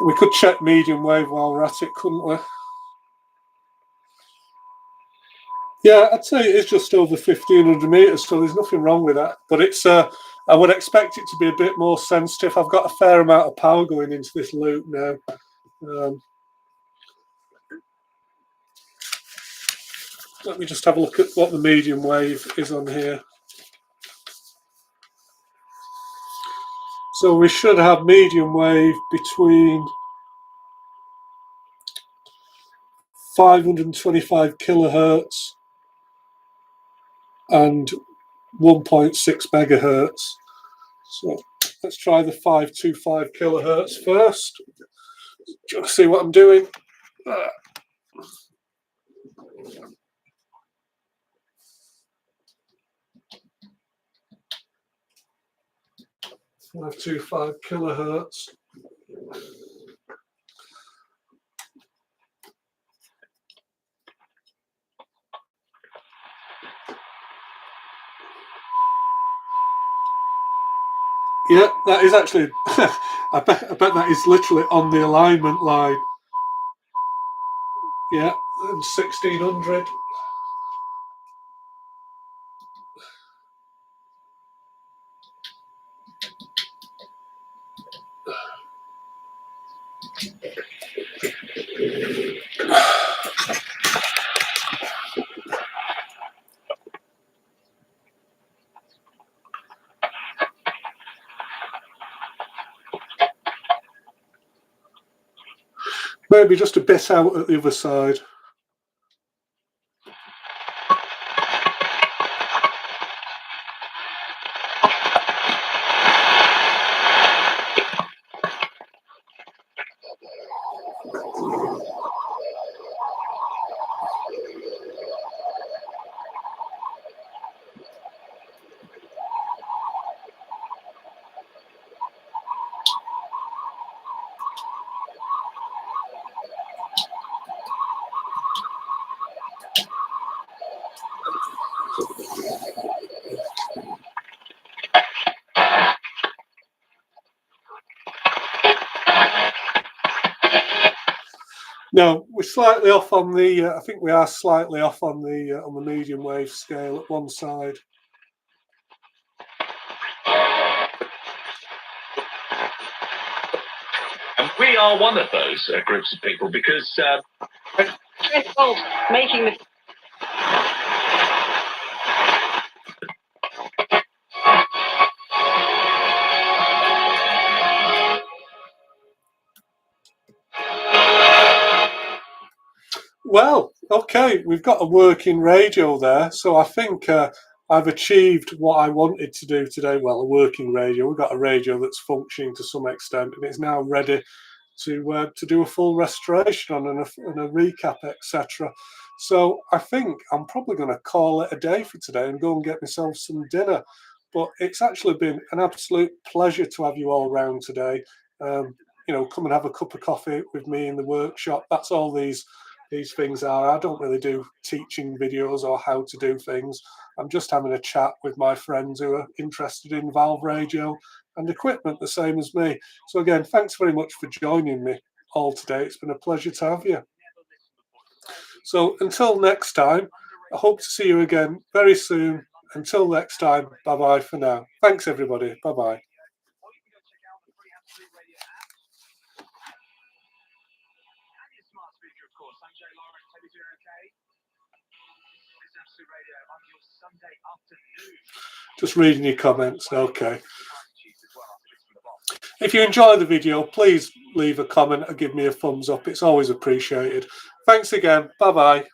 We could check medium wave while we're at it, couldn't we? Yeah, I'd say it is just over 1500 meters, so there's nothing wrong with that. But it's I would expect it to be a bit more sensitive. I've got a fair amount of power going into this loop now. Let me just have a look at what the medium wave is on here. So we should have medium wave between 525 kilohertz and 1.6 megahertz. So let's try the 525 kilohertz first. Do you want to see what I'm doing? 525 kilohertz. Yeah, that is actually, I bet that is literally on the alignment line. Yeah, and 1600. Maybe just a bit out at the other side. No, we're slightly off on the. I think we are slightly off on the medium wave scale at one side. And we are one of those groups of people because making the. Well, okay, we've got a working radio there, so I think I've achieved what I wanted to do today. Well, a working radio. We've got a radio that's functioning to some extent, and it's now ready to do a full restoration on and a recap, etc. So I think I'm probably going to call it a day for today and go and get myself some dinner. But it's actually been an absolute pleasure to have you all round today. You know, come and have a cup of coffee with me in the workshop. That's all these things are. I don't really do teaching videos or how to do things. I'm just having a chat with my friends who are interested in valve radio and equipment the same as me. So again, thanks very much for joining me all today. It's been a pleasure to have you. So until next time, I hope to see you again very soon. Until next time, bye-bye for now. Thanks everybody. Bye-bye. Just reading your comments. Okay. If you enjoy the video, please leave a comment or give me a thumbs up. It's always appreciated. Thanks again. Bye-bye.